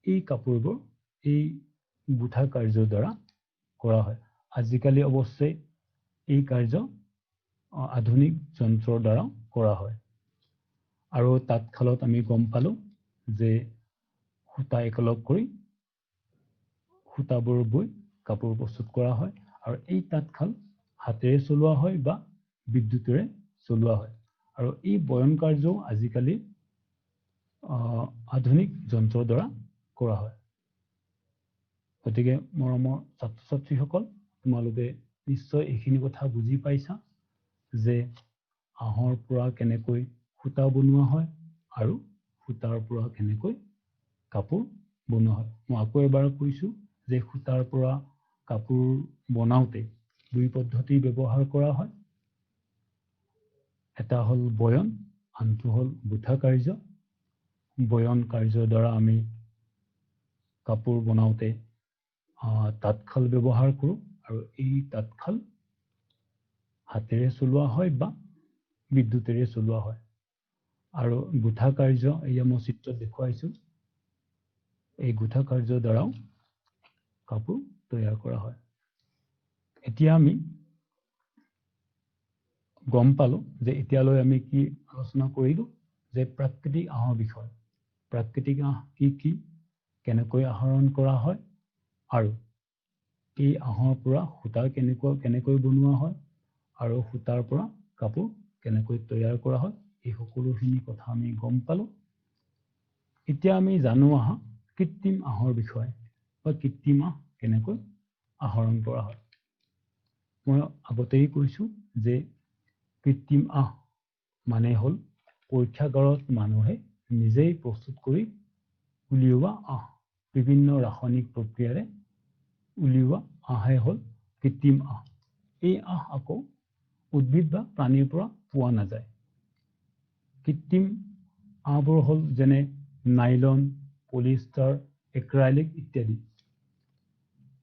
এই কাপোৰবোৰ এই গুঠা কাৰ্যৰ দ্বাৰা কৰা হয়। আজিকালি অৱশ্যে এই কাৰ্য আধুনিক যন্ত্ৰৰ দ্বাৰা কৰা হয়। আৰু তাঁতশালত আমি গম পালো যে সূতা একেলগ কৰি সূতাবোৰ বৈ কাপোৰ প্ৰস্তুত কৰা হয়। আৰু এই তাঁতশাল হাতেৰে চলোৱা হয় বা বিদ্যুতেৰে চলোৱা হয় আৰু এই বয়ন কাৰ্য আজিকালি আধুনিক যন্ত্ৰৰ দ্বাৰা কৰা হয় গতিকে মৰমৰ ছাত্ৰ ছাত্ৰীসকল তোমালোকে নিশ্চয় এইখিনি কথা বুজি পাইছা যে আহৰ পৰা কেনেকৈ সূতা বনোৱা হয় আৰু সূতাৰ পৰা কেনেকৈ কাপোৰ বনোৱা হয় মই আকৌ এবাৰ কৈছোঁ যে সূতাৰ পৰা কাপোৰ বনাওঁতে দুই পদ্ধতি ব্যৱহাৰ কৰা হয় এটা হ'ল বয়ন আনটো হ'ল গুঠা কাৰ্য বয়ন কাৰ্যৰ দ্বাৰা আমি কাপোৰ বনাওঁতে তাঁতশাল ব্যৱহাৰ কৰোঁ আৰু এই তাঁতশাল হাতেৰে চলোৱা হয় বা বিদ্যুতেৰে চলোৱা হয় আৰু গুঠা কাৰ্য এয়া মই চিত্ৰত দেখুৱাইছোঁ এই গুঠা কাৰ্যৰ দ্বাৰাও কাপোৰ তৈয়াৰ কৰা হয় এতিয়া আমি গম পালোঁ যে এতিয়ালৈ আমি কি আলোচনা কৰিলোঁ যে প্ৰাকৃতিক আহৰ বিষয় প্ৰাকৃতিক আহ কি কেনেকৈ আহৰণ কৰা হয় আৰু এই আহৰ পৰা সূতা কেনেকৈ বনোৱা হয় আৰু সূতাৰ পৰা কাপোৰ কেনেকৈ তৈয়াৰ কৰা হয় এই সকলোখিনি কথা আমি গম পালোঁ এতিয়া আমি জানো আহা কৃত্ৰিম আহৰ বিষয়ে বা কৃত্ৰিম আহ কেনেকৈ আহৰণ কৰা হয় মই আগতেই কৈছোঁ যে কৃত্ৰিম আহ মানে হ'ল পৰীক্ষাগাৰত মানুহে নিজেই প্ৰস্তুত কৰি উলিওৱা আহ বিভিন্ন ৰাসায়নিক প্ৰক্ৰিয়াৰে উলিওৱা আহে হ'ল কৃত্ৰিম আহ এই আহ আকৌ উদ্ভিদ বা প্ৰাণীৰ পৰা পোৱা নাযায় কৃত্ৰিম আহবোৰ হ'ল যেনে নাইলন পলিষ্টাৰ এক্ৰাইলিক ইত্যাদি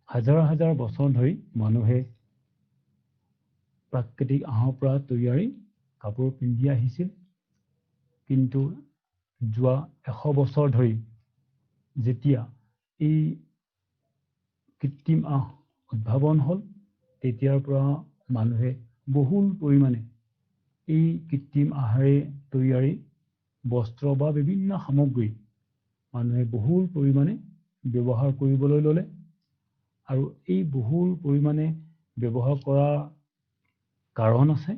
হাজাৰ হাজাৰ বছৰ ধৰি মানুহে প্ৰাকৃতিক আহৰ পৰা তৈয়াৰী কাপোৰ পিন্ধি আহিছিল কিন্তু যোৱা 100 বছৰ ধৰি যেতিয়া এই কৃত্ৰিম আহ উদ্ভাৱন হ'ল তেতিয়াৰ পৰা মানুহে বহুল পৰিমাণে এই কৃত্ৰিম আহেৰে তৈয়াৰী বস্ত্ৰ বা বিভিন্ন সামগ্ৰী মানুহে বহুল পৰিমাণে ব্যৱহাৰ কৰিবলৈ ল'লে আৰু এই বহুল পৰিমাণে ব্যৱহাৰ কৰাৰ কাৰণ আছে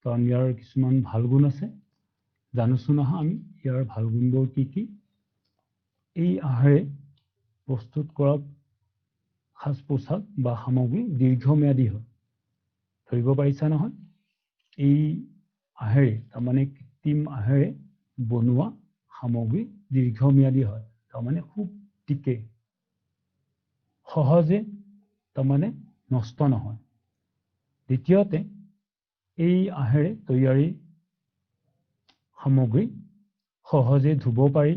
কাৰণ ইয়াৰ কিছুমান ভাল গুণ আছে জানোচোন আহা আমি ইয়াৰ ভাল গুণবোৰ কি এই আহাৰে প্ৰস্তুত কৰা সাজ পোছাক বা সামগ্ৰী দীৰ্ঘম্যাদী হয় ধৰিব পাৰিছা নহয় এই আহেৰে তাৰমানে কৃত্ৰিম আহেৰে বনোৱা সামগ্ৰী দীৰ্ঘম্যাদী হয় তাৰমানে খুব টিকে সহজে তাৰমানে নষ্ট নহয় দ্বিতীয়তে এই আহেৰে তৈয়াৰী সামগ্ৰী সহজে ধুব পাৰি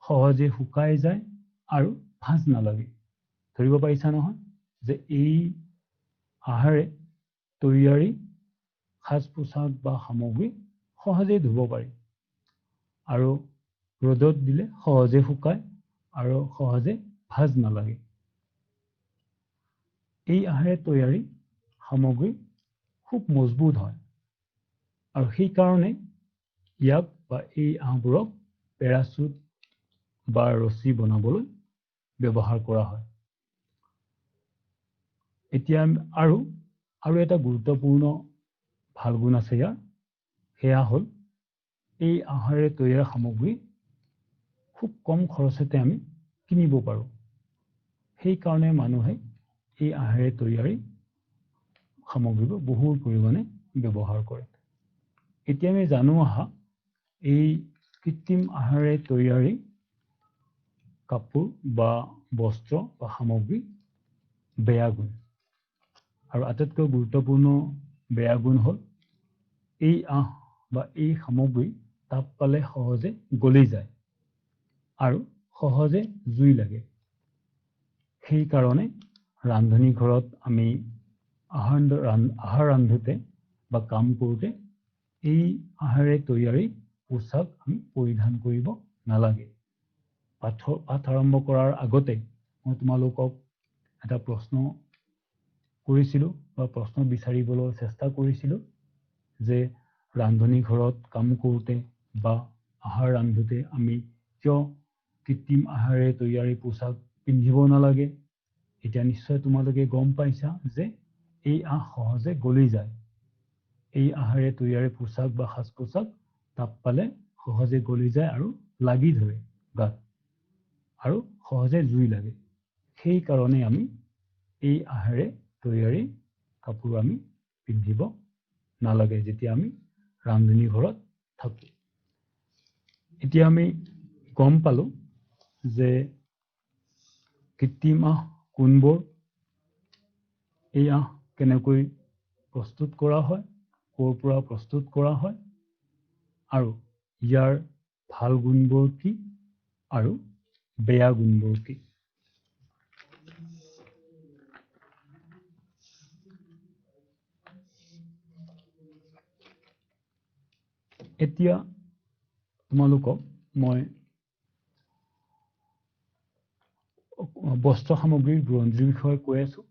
সহজে শুকাই যায় আৰু ভাঁজ নালাগে ধৰিব পাৰিছা নহয় যে এই আহাৰে তৈয়াৰী সাজ পোছাক বা সামগ্ৰী সহজে ধুব পাৰি আৰু ৰ'দত দিলে সহজে শুকায় আৰু সহজে ভাঁজ নালাগে এই আহাৰে তৈয়াৰী সামগ্ৰী খুব মজবুত হয় আৰু সেইকাৰণে ইয়াক বা এই আহবোৰক পেৰাচুট বা ৰছী বনাবলৈ ব্যৱহাৰ কৰা হয় এতিয়া আৰু এটা গুৰুত্বপূৰ্ণ ভাল গুণ আছে ইয়াৰ সেয়া হ'ল এই আহাৰে তৈয়াৰ সামগ্ৰী খুব কম খৰচতে আমি কিনিব পাৰোঁ সেইকাৰণে মানুহে এই আহাৰে তৈয়াৰী সামগ্ৰীবোৰ বহুল পৰিমাণে ব্যৱহাৰ কৰে এতিয়া আমি জানো আহা এই কৃত্ৰিম আহাৰে তৈয়াৰী কাপোৰ বা বস্ত্ৰ বা সামগ্ৰী বেয়া গুণ আৰু আটাইতকৈ গুৰুত্বপূৰ্ণ বেয়া গুণ হ'ল এই আহ বা এই সামগ্ৰী তাপ পালে সহজে গলি যায় আৰু সহজে জুই লাগে সেইকাৰণে ৰান্ধনী ঘৰত আমি আহাৰ ৰান্ধোতে বা কাম কৰোঁতে এই আহাৰে তৈয়াৰী পোছাক আমি পৰিধান কৰিব নালাগে পাঠ আৰম্ভ কৰাৰ আগতে মই তোমালোকক এটা প্ৰশ্ন কৰিছিলোঁ বা প্ৰশ্ন বিচাৰিবলৈ চেষ্টা কৰিছিলোঁ যে ৰান্ধনী ঘৰত কাম কৰোঁতে বা আহাৰ ৰান্ধোতে আমি কিয় কৃত্ৰিম আহাৰে তৈয়াৰী পোছাক পিন্ধিব নালাগে এতিয়া নিশ্চয় তোমালোকে গম পাইছা যে এই আহ সহজে গলি যায় এই আহাৰে তৈয়াৰী পোছাক বা সাজ পোছাক তাপ পালে সহজে গলি যায় আৰু লাগি ধৰে গাত আৰু সহজে জুই লাগে। সেই কাৰণে আমি এই আহাৰে তৈয়াৰী কাপোৰ আমি পিন্ধিব নালাগে যেতিয়া আমি ৰান্ধনী ঘৰত থাকোঁ। এতিয়া আমি গম পালো যে কৃত্ৰিম আঁহ কোনবোৰ, এই আঁহ কেনেকৈ প্ৰস্তুত কৰা হয়, ক'ৰ পৰা প্ৰস্তুত কৰা হয় আৰু ইয়াৰ ভাল গুণবোৰ কি আৰু বেয়া গুণবোৰ কি। এতিয়া তোমালোকক মই বস্ত্ৰ সামগ্ৰীৰ বুৰঞ্জীৰ বিষয়ে কৈ আছো।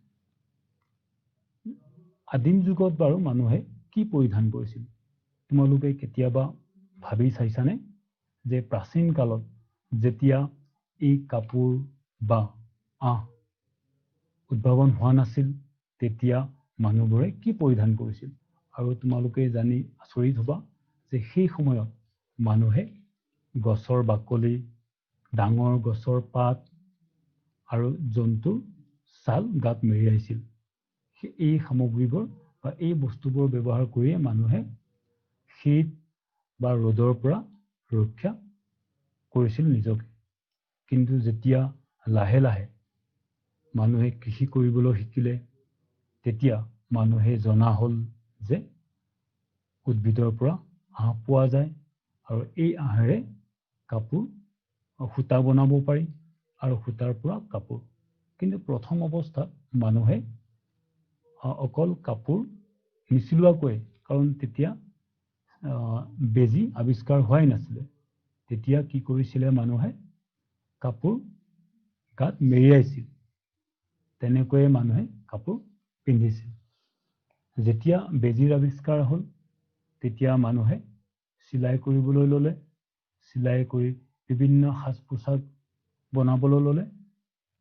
আদিম যুগত বাৰু মানুহে কি পৰিধান কৰিছিল? তোমালোকে কেতিয়াবা ভাবি চাইছানে যে প্ৰাচীন কালত যেতিয়া এই কাপোৰ বা আঁহ উদ্ভাৱন হোৱা নাছিল তেতিয়া মানুহবোৰে কি পৰিধান কৰিছিল? আৰু তোমালোকে জানি আচৰিত হবা যে সেই সময়ত মানুহে গছৰ বাকলি, ডাঙৰ গছৰ পাত আৰু জন্তুৰ ছাল গাত মেৰিয়াইছিল। এই সামগ্ৰীবোৰ বা এই বস্তুবোৰ ব্যৱহাৰ কৰিয়ে মানুহে শীত বা ৰ'দৰ পৰা ৰক্ষা কৰিছিল নিজকে। কিন্তু যেতিয়া লাহে লাহে মানুহে কৃষি কৰিবলৈ শিকিলে তেতিয়া মানুহে জনা হ'ল যে উদ্ভিদৰ পৰা আঁহ পোৱা যায় আৰু এই আঁহেৰে কাপোৰ সূতা বনাব পাৰি আৰু সূতাৰ পৰা কাপোৰ। কিন্তু প্ৰথম অৱস্থাত মানুহে অকল কাপোৰ নিচিলোৱাকৈ, কাৰণ তেতিয়া বেজী আৱিষ্কাৰ হোৱাই নাছিলে, তেতিয়া কি কৰিছিলে মানুহে কাপোৰ গাত মেৰিয়াইছিল। তেনেকৈয়ে মানুহে কাপোৰ পিন্ধিছিল। যেতিয়া বেজীৰ আৱিষ্কাৰ হ'ল তেতিয়া মানুহে চিলাই কৰিবলৈ ল'লে, চিলাই কৰি বিভিন্ন সাজ পোছাক বনাবলৈ ল'লে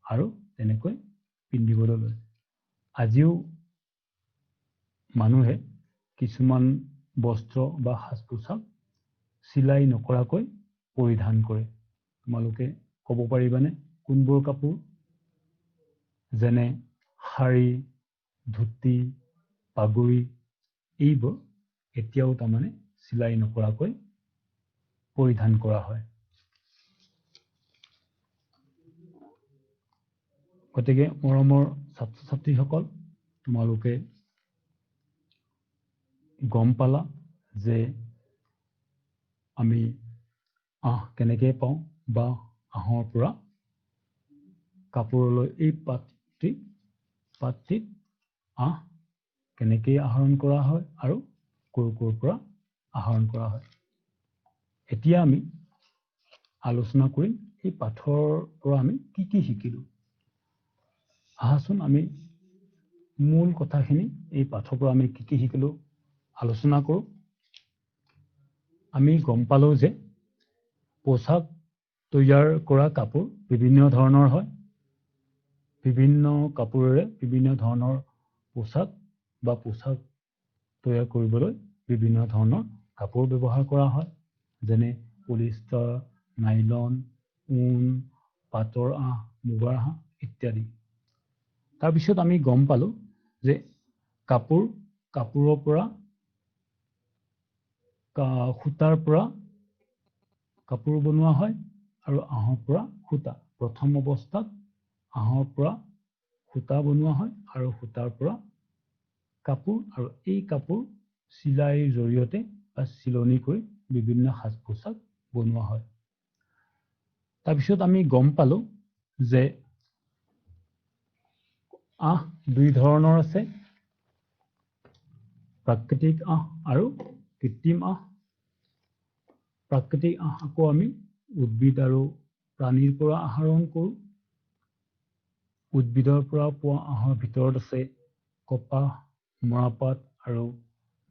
আৰু তেনেকৈ পিন্ধিবলৈ ল'লে। আজিও মানুহে কিছুমান বস্ত্ৰ বা সাজ পোছাক চিলাই নকৰাকৈ পৰিধান কৰে। তোমালোকে ক'ব পাৰিবানে কোনবোৰ কাপোৰ? যেনে শাৰী, ধুতি, পাগুৰি, এইবোৰ এতিয়াও তাৰমানে চিলাই নকৰাকৈ পৰিধান কৰা হয়। গতিকে মৰমৰ ছাত্ৰ ছাত্ৰীসকল, তোমালোকে গম পালা যে আমি আঁহ কেনেকৈ পাওঁ বা আঁহৰ পৰা কাপোৰলৈ এই পাতটিত আঁহ কেনেকৈ আহৰণ কৰা হয় আৰু ক'ৰ পৰা আহৰণ কৰা হয়। এতিয়া আমি আলোচনা কৰিম এই পাঠৰ পৰা আমি কি কি শিকিলো। আহাচোন আমি মূল কথাখিনি এই পাঠৰ পৰা আমি কি কি শিকিলো আলোচনা কৰোঁ। আমি গম পালো যে পোছাক তৈয়াৰ কৰা কাপোৰ বিভিন্ন ধৰণৰ হয়। বিভিন্ন কাপোৰেৰে বিভিন্ন ধৰণৰ পোছাক তৈয়াৰ কৰিবলৈ বিভিন্ন ধৰণৰ কাপোৰ ব্যৱহাৰ কৰা হয়। যেনে পলিষ্টাৰ, নাইলন, ঊণ, পাটৰ আঁহ, মুগাৰ আঁহ ইত্যাদি। তাৰপিছত আমি গম পালো যে কাপোৰৰ পৰা সূতাৰ পৰা কাপোৰ বনোৱা হয় আৰু আঁহৰ পৰা সূতা। প্ৰথম অৱস্থাত আঁহৰ পৰা সূতা বনোৱা হয় আৰু সূতাৰ পৰা কাপোৰ, আৰু এই কাপোৰ চিলাইৰ জৰিয়তে বা চিলনি কৰি বিভিন্ন সাজ পোছাক বনোৱা হয়। তাৰপিছত আমি গম পালো যে আঁহ দুই ধৰণৰ আছে, প্ৰাকৃতিক আঁহ আৰু কৃত্ৰিম আঁহ। প্ৰাকৃতিক আঁহ আকৌ আমি উদ্ভিদ আৰু প্ৰাণীৰ পৰা আহৰণ কৰোঁ। উদ্ভিদৰ পৰা পোৱা আঁহৰ ভিতৰত আছে কপাহ, মৰাপাট আৰু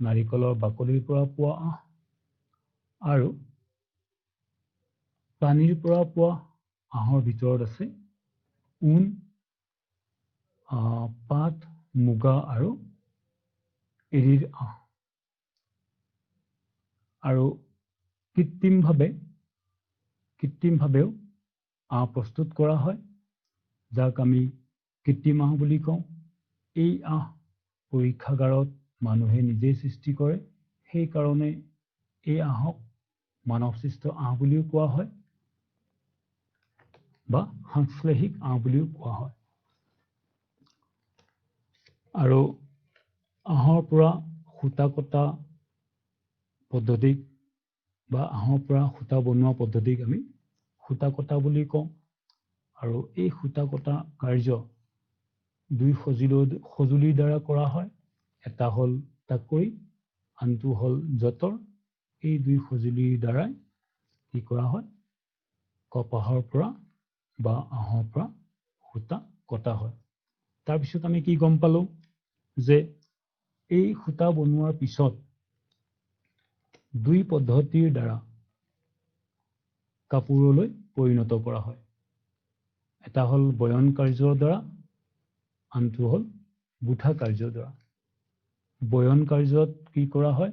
নাৰিকলৰ বাকলিৰ পৰা পোৱা আঁহ। আৰু প্ৰাণীৰ পৰা পোৱা আঁহৰ ভিতৰত আছে ঊণ, পাট, মুগা আৰু এৰীৰ আঁহ। আৰু কৃত্ৰিমভাৱেও আঁহ প্ৰস্তুত কৰা হয়, যাক আমি কৃত্ৰিম আঁহ বুলি কওঁ। এই আঁহ পৰীক্ষাগাৰত মানুহে নিজেই সৃষ্টি কৰে, সেইকাৰণে এই আঁহক মানৱ সৃষ্ট আঁহ বুলিও কোৱা হয় বা সংশ্লেষিক আঁহ বুলিও কোৱা হয়। আৰু আঁহৰ পৰা সূতা কটা পদ্ধতিক বা আঁহৰ পৰা সূতা বনোৱা পদ্ধতিক আমি সূতা কটা বুলি কওঁ। আৰু এই সূতা কটা কাৰ্য দুই সঁজুলিৰ দ্বাৰা কৰা হয়। এটা হ'ল টাকুৰি, আনটো হ'ল যঁতৰ। এই দুই সঁজুলিৰ দ্বাৰাই কি কৰা হয়? কপাহৰ পৰা বা আঁহৰ পৰা সূতা কটা হয়। তাৰপিছত আমি কি গম পালো যে এই সূতা বনোৱাৰ পিছত দুই পদ্ধতিৰ দ্বাৰা কাপোৰলৈ পৰিণত কৰা হয়। এটা হ'ল বয়ন কাৰ্যৰ দ্বাৰা, আনটো হ'ল গুঠা কাৰ্যৰ দ্বাৰা। বয়ন কাৰ্যত কি কৰা হয়?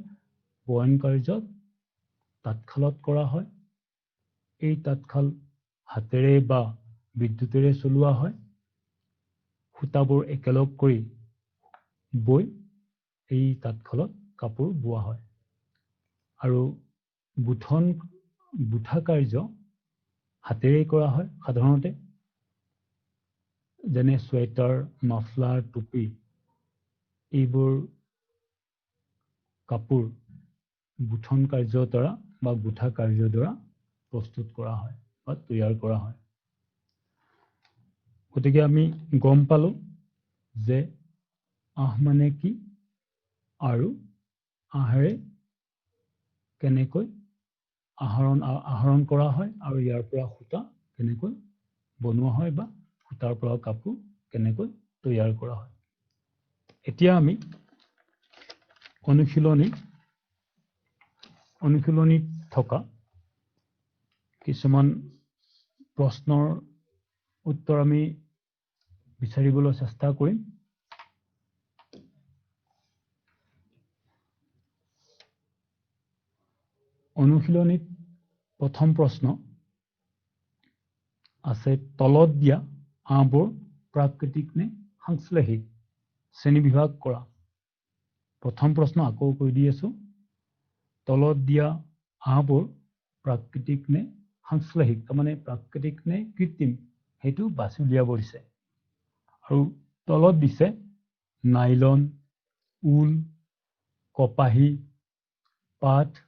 বয়ন কাৰ্যত তাঁতশালত কৰা হয়। এই তাঁতশাল হাতেৰে বা বিদ্যুতেৰে চলোৱা হয়। সূতাবোৰ একেলগ কৰি বৈ এই তাঁতশালত কাপোৰ বোৱা হয়। আৰু গুঠা কাৰ্য হাতেৰে কৰা হয় সাধাৰণতে, যেনে চুৱেটাৰ, মাফলাৰ, টুপি। এইবোৰ কাপোৰ গুঠন কাৰ্যৰ দ্বাৰা বা গুঠা কাৰ্যৰ দ্বাৰা প্ৰস্তুত কৰা হয় বা তৈয়াৰ কৰা হয়। গতিকে আমি গম পালো যে আঁহ মানে কি আৰু আঁহেৰে কেনেকৈ আহৰণ কৰা হয় আৰু ইয়াৰ পৰা সূতা কেনেকৈ বনোৱা হয় বা সূতাৰ পৰা কাপোৰ কেনেকৈ তৈয়াৰ কৰা হয়। এতিয়া আমি অনুশীলনীত থকা কিছুমান প্ৰশ্নৰ উত্তৰ আমি বিচাৰিবলৈ চেষ্টা কৰিম। অনুশীলনীত প্ৰথম প্ৰশ্ন আছে, তলত দিয়া আঁহবোৰ প্ৰাকৃতিক নে সংশ্লেষিক? শ্ৰেণীবিভাগ কৰা। প্ৰথম প্ৰশ্ন আকৌ কৈ দি আছো, তলত দিয়া আঁহবোৰ প্ৰাকৃতিক নে সংশ্লেষিক? তাৰমানে প্ৰাকৃতিক নে কৃত্ৰিম সেইটো বাছি উলিয়াব দিছে। আৰু তলত দিছে নাইলন, উল, কপাহী, পাট,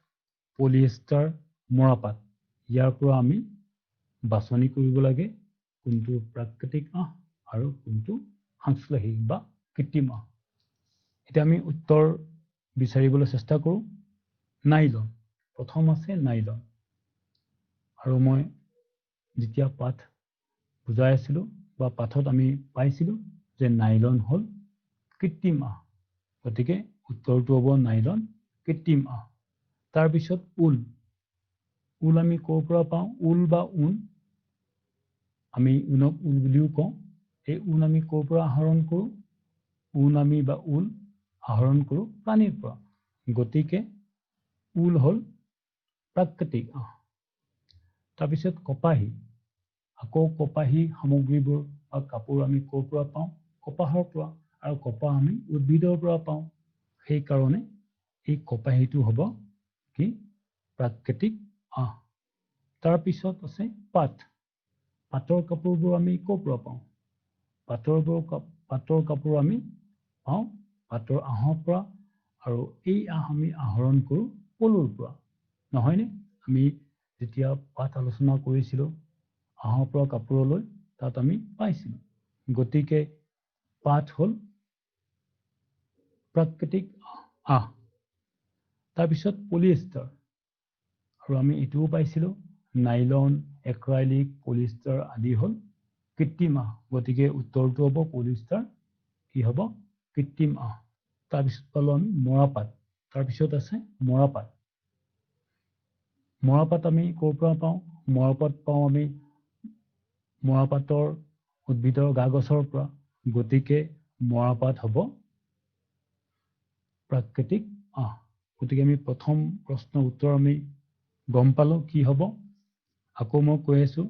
পলিয়েষ্টাৰ, মৰাপাট। ইয়াৰ পৰা আমি বাছনি কৰিব লাগে কোনটো প্ৰাকৃতিক আঁহ আৰু কোনটো সংশ্লেষিক বা কৃত্ৰিম আঁহ। এতিয়া আমি উত্তৰ বিচাৰিবলৈ চেষ্টা কৰোঁ। নাইলন, প্ৰথম আছে নাইলন। আৰু মই যেতিয়া পাঠ বুজাই আছিলো বা পাঠত আমি পাইছিলো যে নাইলন হ'ল কৃত্ৰিম আঁহ। গতিকে উত্তৰটো হ'ব নাইলন কৃত্ৰিম আঁহ। তাৰপিছত উল আমি ক'ৰ পৰা পাওঁ? উল বা ঊণ, আমি ঊণক উল বুলিও কওঁ। এই ঊণ আমি ক'ৰ পৰা আহৰণ কৰোঁ? ঊল আহৰণ কৰোঁ প্ৰাণীৰ পৰা। গতিকে উল হ'ল প্ৰাকৃতিক আঁহ। তাৰপিছত কপাহী, আকৌ কপাহী সামগ্ৰীবোৰ বা কাপোৰ আমি ক'ৰ পৰা পাওঁ? কপাহৰ পৰা। আৰু কপাহ আমি উদ্ভিদৰ পৰা পাওঁ। সেইকাৰণে এই কপাহীটো হ'ব কি? প্ৰাকৃতিক আঁহ। তাৰপিছত আছে পাট। পাটৰ কাপোৰবোৰ আমি ক'ৰ পৰা পাওঁ? পাটৰ কাপোৰ আমি পাওঁ পাটৰ আঁহৰ পৰা। আৰু এই আঁহ আমি আহৰণ কৰোঁ পলুৰ পৰা, নহয়নে? আমি যেতিয়া পাঠ আলোচনা কৰিছিলো আঁহৰ পৰা কাপোৰলৈ, তাত আমি পাইছিলো। গতিকে পাট হ'ল প্ৰাকৃতিক আঁহ। তাৰপিছত পলিয়েষ্টাৰ, আৰু আমি এইটোও পাইছিলো নাইলন, এক্ৰাইলিক, পলিয়েষ্টাৰ আদি হ'ল কৃত্ৰিম আঁহ। গতিকে উত্তৰটো হ'ব পলিয়েষ্টাৰ কি হ'ব? কৃত্ৰিম আঁহ। তাৰপিছত পালো আমি মৰাপাট। তাৰপিছত আছে মৰাপাট। মৰাপাট আমি ক'ৰ পৰা পাওঁ? মৰাপাট পাওঁ আমি মৰাপাটৰ উদ্ভিদৰ গা গছৰ পৰা। গতিকে মৰাপাট হ'ব প্ৰাকৃতিক আঁহ। গতিকে আমি প্ৰথম প্ৰশ্নৰ উত্তৰ আমি গম পালো কি হ'ব আকৌ মই কৈ আছো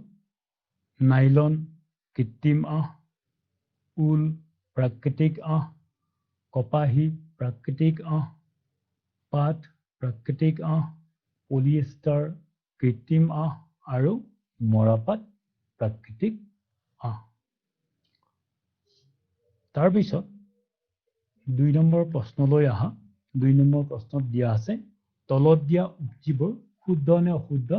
নাইলন কৃত্ৰিম আঁহ উল প্ৰাকৃতিক আঁহ কপাহী প্ৰাকৃতিক আঁহ পাট প্ৰাকৃতিক আঁহ পলিয়েষ্টাৰ কৃত্ৰিম আঁহ আৰু মৰাপাট প্ৰাকৃতিক আঁহ তাৰপিছত 2 নম্বৰ প্ৰশ্নলৈ আহা 2 নম্বৰ প্ৰশ্নত দিয়া আছে তলত দিয়া উক্তিবোৰ শুদ্ধ নে অশুদ্ধ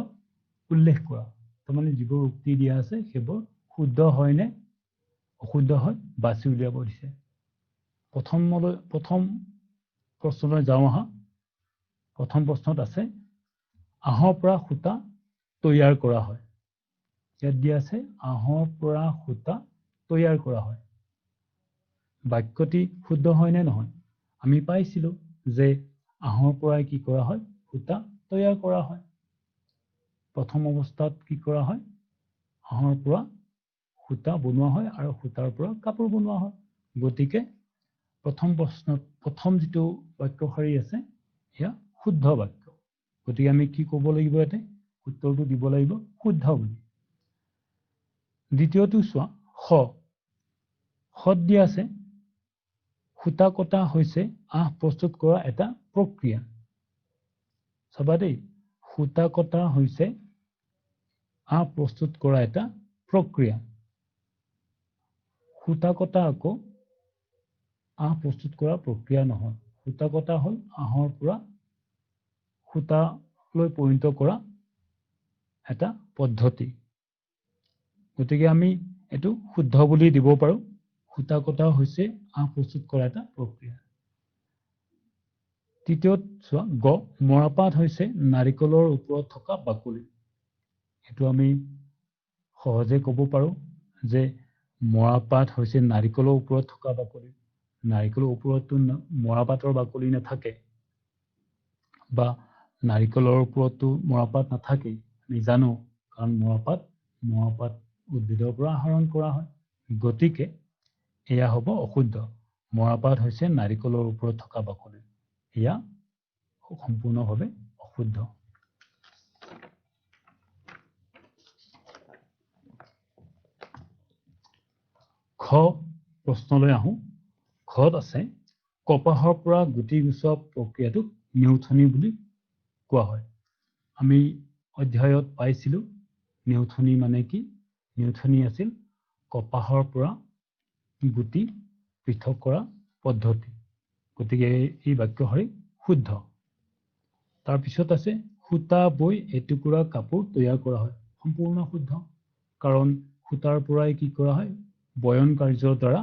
উল্লেখ কৰা তাৰমানে যিবোৰ উক্তি দিয়া আছে সেইবোৰ শুদ্ধ হয় নে অশুদ্ধ হয় বাছি উলিয়াব দিছে প্ৰথম প্ৰশ্নলৈ যাওঁ আহা প্ৰথম প্ৰশ্নত আছে আঁহৰ পৰা সূতা তৈয়াৰ কৰা হয় ইয়াত দিয়া আছে আঁহৰ পৰা সূতা তৈয়াৰ কৰা হয় বাক্যটি শুদ্ধ হয় নে নহয় আমি পাইছিলো যে আঁহৰ পৰাই কি কৰা হয় সূতা তৈয়াৰ কৰা হয় প্ৰথম অৱস্থাত কি কৰা হয় আঁহৰ পৰা সূতা বনোৱা হয় আৰু সূতাৰ পৰা কাপোৰ বনোৱা হয় গতিকে প্ৰথম প্ৰশ্নত প্ৰথম যিটো বাক্য শাৰী আছে এয়া শুদ্ধ বাক্য গতিকে আমি কি ক'ব লাগিব ইয়াতে উত্তৰটো দিব লাগিব শুদ্ধ বুলি দ্বিতীয়টো চোৱা খত দিয়া আছে সূতা কটা হৈছে আঁহ প্ৰস্তুত কৰা এটা প্ৰক্ৰিয়া চাবা দেই সূতা কটা হৈছে আঁহ প্ৰস্তুত কৰা এটা প্ৰক্ৰিয়া সূতা কটা আকৌ আঁহ প্ৰস্তুত কৰা প্ৰক্ৰিয়া নহয় সূতা কটা হ'ল আঁহৰ পৰা সূতালৈ পৰিণত কৰা এটা পদ্ধতি গতিকে আমি এইটো শুদ্ধ বুলি দিব পাৰো সূতা কটা হৈছে আঁহ প্ৰস্তুত কৰা এটা প্ৰক্ৰিয়া তৃতীয়ত চোৱা গ মৰাপাট হৈছে নাৰিকলৰ ওপৰত থকা বাকলি এইটো আমি সহজে ক'ব পাৰো যে মৰাপাট হৈছে নাৰিকলৰ ওপৰত থকা বাকলি নাৰিকলৰ ওপৰততো মৰাপাটৰ বাকলি নাথাকে বা নাৰিকলৰ ওপৰততো মৰাপাট নাথাকেই আমি জানো কাৰণ মৰাপাট উদ্ভিদৰ পৰা আহৰণ কৰা হয় গতিকে এয়া হ'ব অশুদ্ধ মৰাপাট হৈছে নাৰিকলৰ ওপৰত থকা বাকলি এয়া সম্পূৰ্ণভাৱে অশুদ্ধ খ প্ৰশ্নলৈ আহো খত আছে কপাহৰ পৰা গুটি গুচোৱা প্ৰক্ৰিয়াটোক নিউঠনি বুলি কোৱা হয় আমি অধ্যায়ত পাইছিলো নিউঠনি মানে কি নিউঠনি আছিল কপাহৰ পৰা গুটি পৃথক কৰা পদ্ধতি গতিকে এই বাক্য শাৰী শুদ্ধ তাৰপিছত আছে সূতা বৈ এটুকুৰা কাপোৰ তৈয়াৰ কৰা হয় সম্পূৰ্ণ শুদ্ধ কাৰণ সূতাৰ পৰাই কি কৰা হয় বয়ন কাৰ্যৰ দ্বাৰা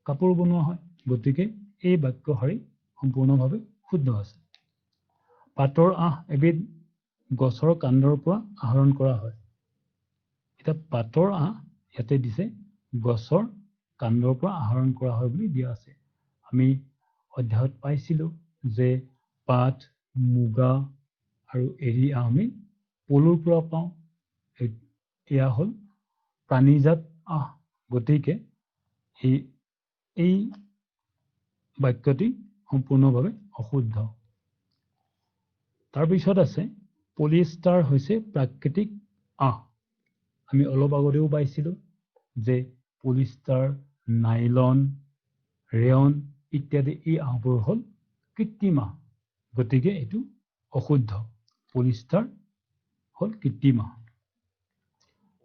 কাপোৰ বনোৱা হয় গতিকে এই বাক্য শাৰী সম্পূৰ্ণভাৱে শুদ্ধ আছে পাতৰ আঁহ এবিধ গছৰ কাণ্ডৰ পৰা আহৰণ কৰা হয় এতিয়া পাতৰ আঁহ ইয়াতে দিছে গছৰ কাণ্ডৰ পৰা আহৰণ কৰা হয় বুলি দিয়া আছে আমি অধ্যায়ত পাইছিলো যে পাট মুগা আৰু এৰী আঁহ আমি পলুৰ পৰা পাওঁ এয়া হ'ল প্ৰাণীজাত আঁহ গতিকে এই বাক্যটি সম্পূৰ্ণভাৱে অশুদ্ধ তাৰপিছত আছে পলিয়েষ্টাৰ হৈছে প্ৰাকৃতিক আঁহ আমি অলপ আগতেও পাইছিলো যে পলিয়েষ্টাৰ নাইলন ৰেয়ন ইত্যাদি এই আঁহবোৰ হ'ল কৃত্ৰিম আঁহ গতিকে এইটো অশুদ্ধ পলিয়েষ্টাৰ হ'ল কৃত্ৰিম আঁহ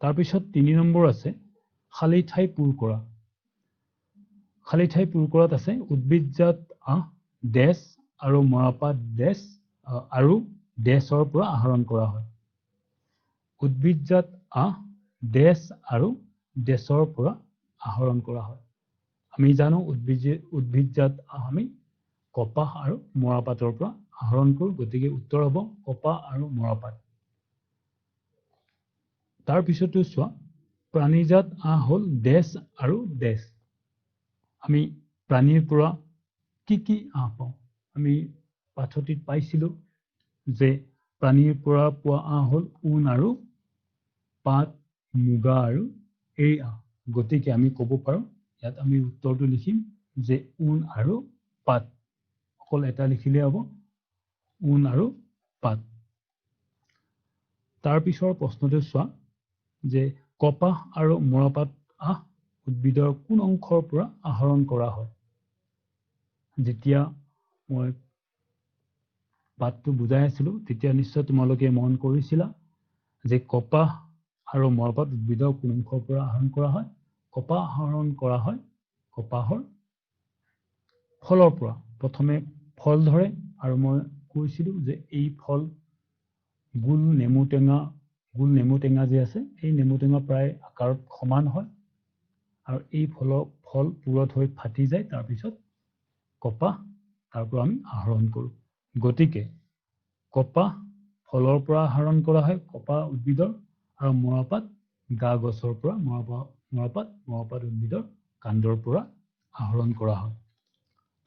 তাৰপিছত 3 নম্বৰ আছে খালী ঠাই পূৰ কৰা খালী ঠাই পূৰ কৰাত আছে উদ্ভিদজাত আঁহ ডেছ আৰু মৰাপাট ডেছ আৰু ডেছৰ পৰা আহৰণ কৰা হয় উদ্ভিদজাত আঁহ ডেছ আৰু ডেছৰ পৰা আহৰণ কৰা হয় আমি জানো উদ্ভিদজাত আঁহ আমি কপাহ আৰু মৰাপাটৰ পৰা আহৰণ কৰোঁ গতিকে উত্তৰ হ'ব কপাহ আৰু মৰাপাট তাৰপিছতো চোৱা প্ৰাণীজাত আঁহ হ'ল ডেছ আৰু ডেছ আমি প্ৰাণীৰ পৰা কি আঁহ পাওঁ আমি পাঠটিত পাইছিলো যে প্ৰাণীৰ পৰা পোৱা আঁহ হ'ল ঊণ আৰু পাট মুগা আৰু এৰী আঁহ গতিকে আমি ক'ব পাৰো ইয়াত আমি উত্তৰটো লিখিম যে ঊণ আৰু পাট অকল এটা লিখিলে হ'ব ऊन আৰু পাত। তাৰ পিছৰ প্ৰশ্নটো চোৱা যে কপাহ আৰু মৰাপাট আহ উদ্ভিদৰ কোন অংশৰ পৰা আহৰণ কৰা হয়? যেতিয়া মই পাতটো বুজাই আছিলো তেতিয়া নিশ্চয় তোমালোকে মন কৰিছিলা যে কপাহ আৰু মৰাপাট উদ্ভিদৰ কোন অংশৰ পৰা আহৰণ কৰা হয়? কপাহ আহৰণ কৰা হয় কপাহৰ ফলৰ পৰা। প্ৰথমে ফল ধৰে আৰু মই কৈছিলো যে এই ফল গোল নেমু টেঙা যে আছে এই নেমু টেঙা প্ৰায় আকাৰত সমান হয় আৰু এই ফল পুৰত হৈ ফাটি যায়। তাৰপিছত কপাহ তাৰ পৰা আমি আহৰণ কৰোঁ। গতিকে কপাহ ফলৰ পৰা আহৰণ কৰা হয় কপাহ উদ্ভিদৰ আৰু মৰাপাট গা গছৰ পৰা মৰাপাট উদ্ভিদৰ কাণ্ডৰ পৰা আহৰণ কৰা হয়।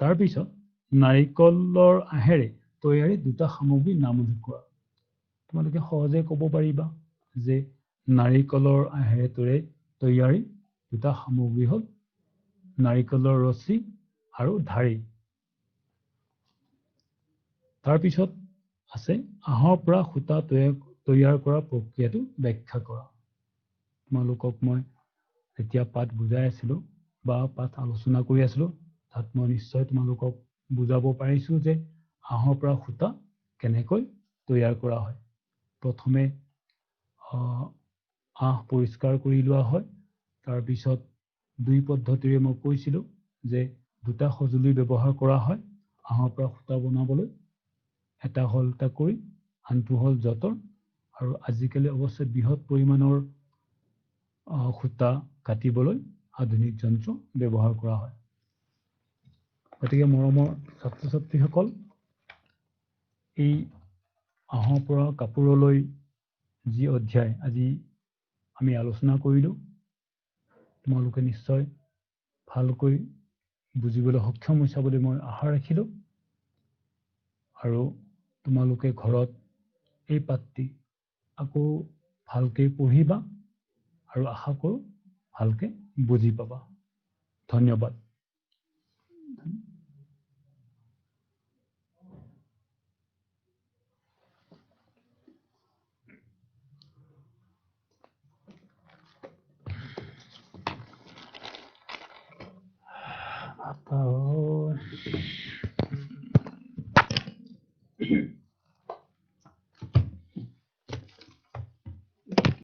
তাৰপিছত নাৰিকলৰ আহেৰে তৈয়াৰী দুটা সামগ্ৰীৰ নাম উল্লেখ কৰা। তোমালোকে সহজে ক'ব পাৰিবা যে নাৰিকলৰ আহেৰে তৈয়াৰী দুটা সামগ্ৰী হ'ল নাৰিকলৰ ৰছী আৰু ঢাৰি। তাৰপিছত আছে আহৰ পৰা সূতা তৈয়াৰ কৰা প্ৰক্ৰিয়াটো ব্যাখ্যা কৰা। তোমালোকক মই যেতিয়া পাঠ বুজাই আছিলো বা পাঠ আলোচনা কৰি আছিলো তাত মই নিশ্চয় তোমালোকক বুজাব পাৰিছো যে আহৰ পৰা সূতা কেনেকৈ তৈয়াৰ কৰা হয়। প্ৰথমে আহ পৰিষ্কাৰ কৰি লোৱা হয়। তাৰপিছত দুই পদ্ধতিৰে মই কৈছিলো যে দুটা সঁজুলি ব্যৱহাৰ কৰা হয় আহৰ পৰা সূতা বনাবলৈ। এটা হ'ল টাকুৰি, আনটো হ'ল যঁতৰ। আৰু আজিকালি অৱশ্যে বৃহৎ পৰিমাণৰ সূতা কাটিবলৈ আধুনিক যন্ত্ৰ ব্যৱহাৰ কৰা হয়। গতিকে মৰমৰ ছাত্ৰ ছাত্ৰীসকল, এই আহৰ পৰা কাপোৰলৈ যি অধ্যায় আজি আমি আলোচনা কৰিলো তোমালোকে নিশ্চয় ভালকৈ বুজিবলৈ সক্ষম হৈছা বুলি মই আশা ৰাখিলো। আৰু তোমালোকে ঘৰত এই পাঠটি আকৌ ভালকৈ পঢ়িবা আৰু আশা কৰোঁ ভালকৈ বুজি পাবা। ধন্যবাদ।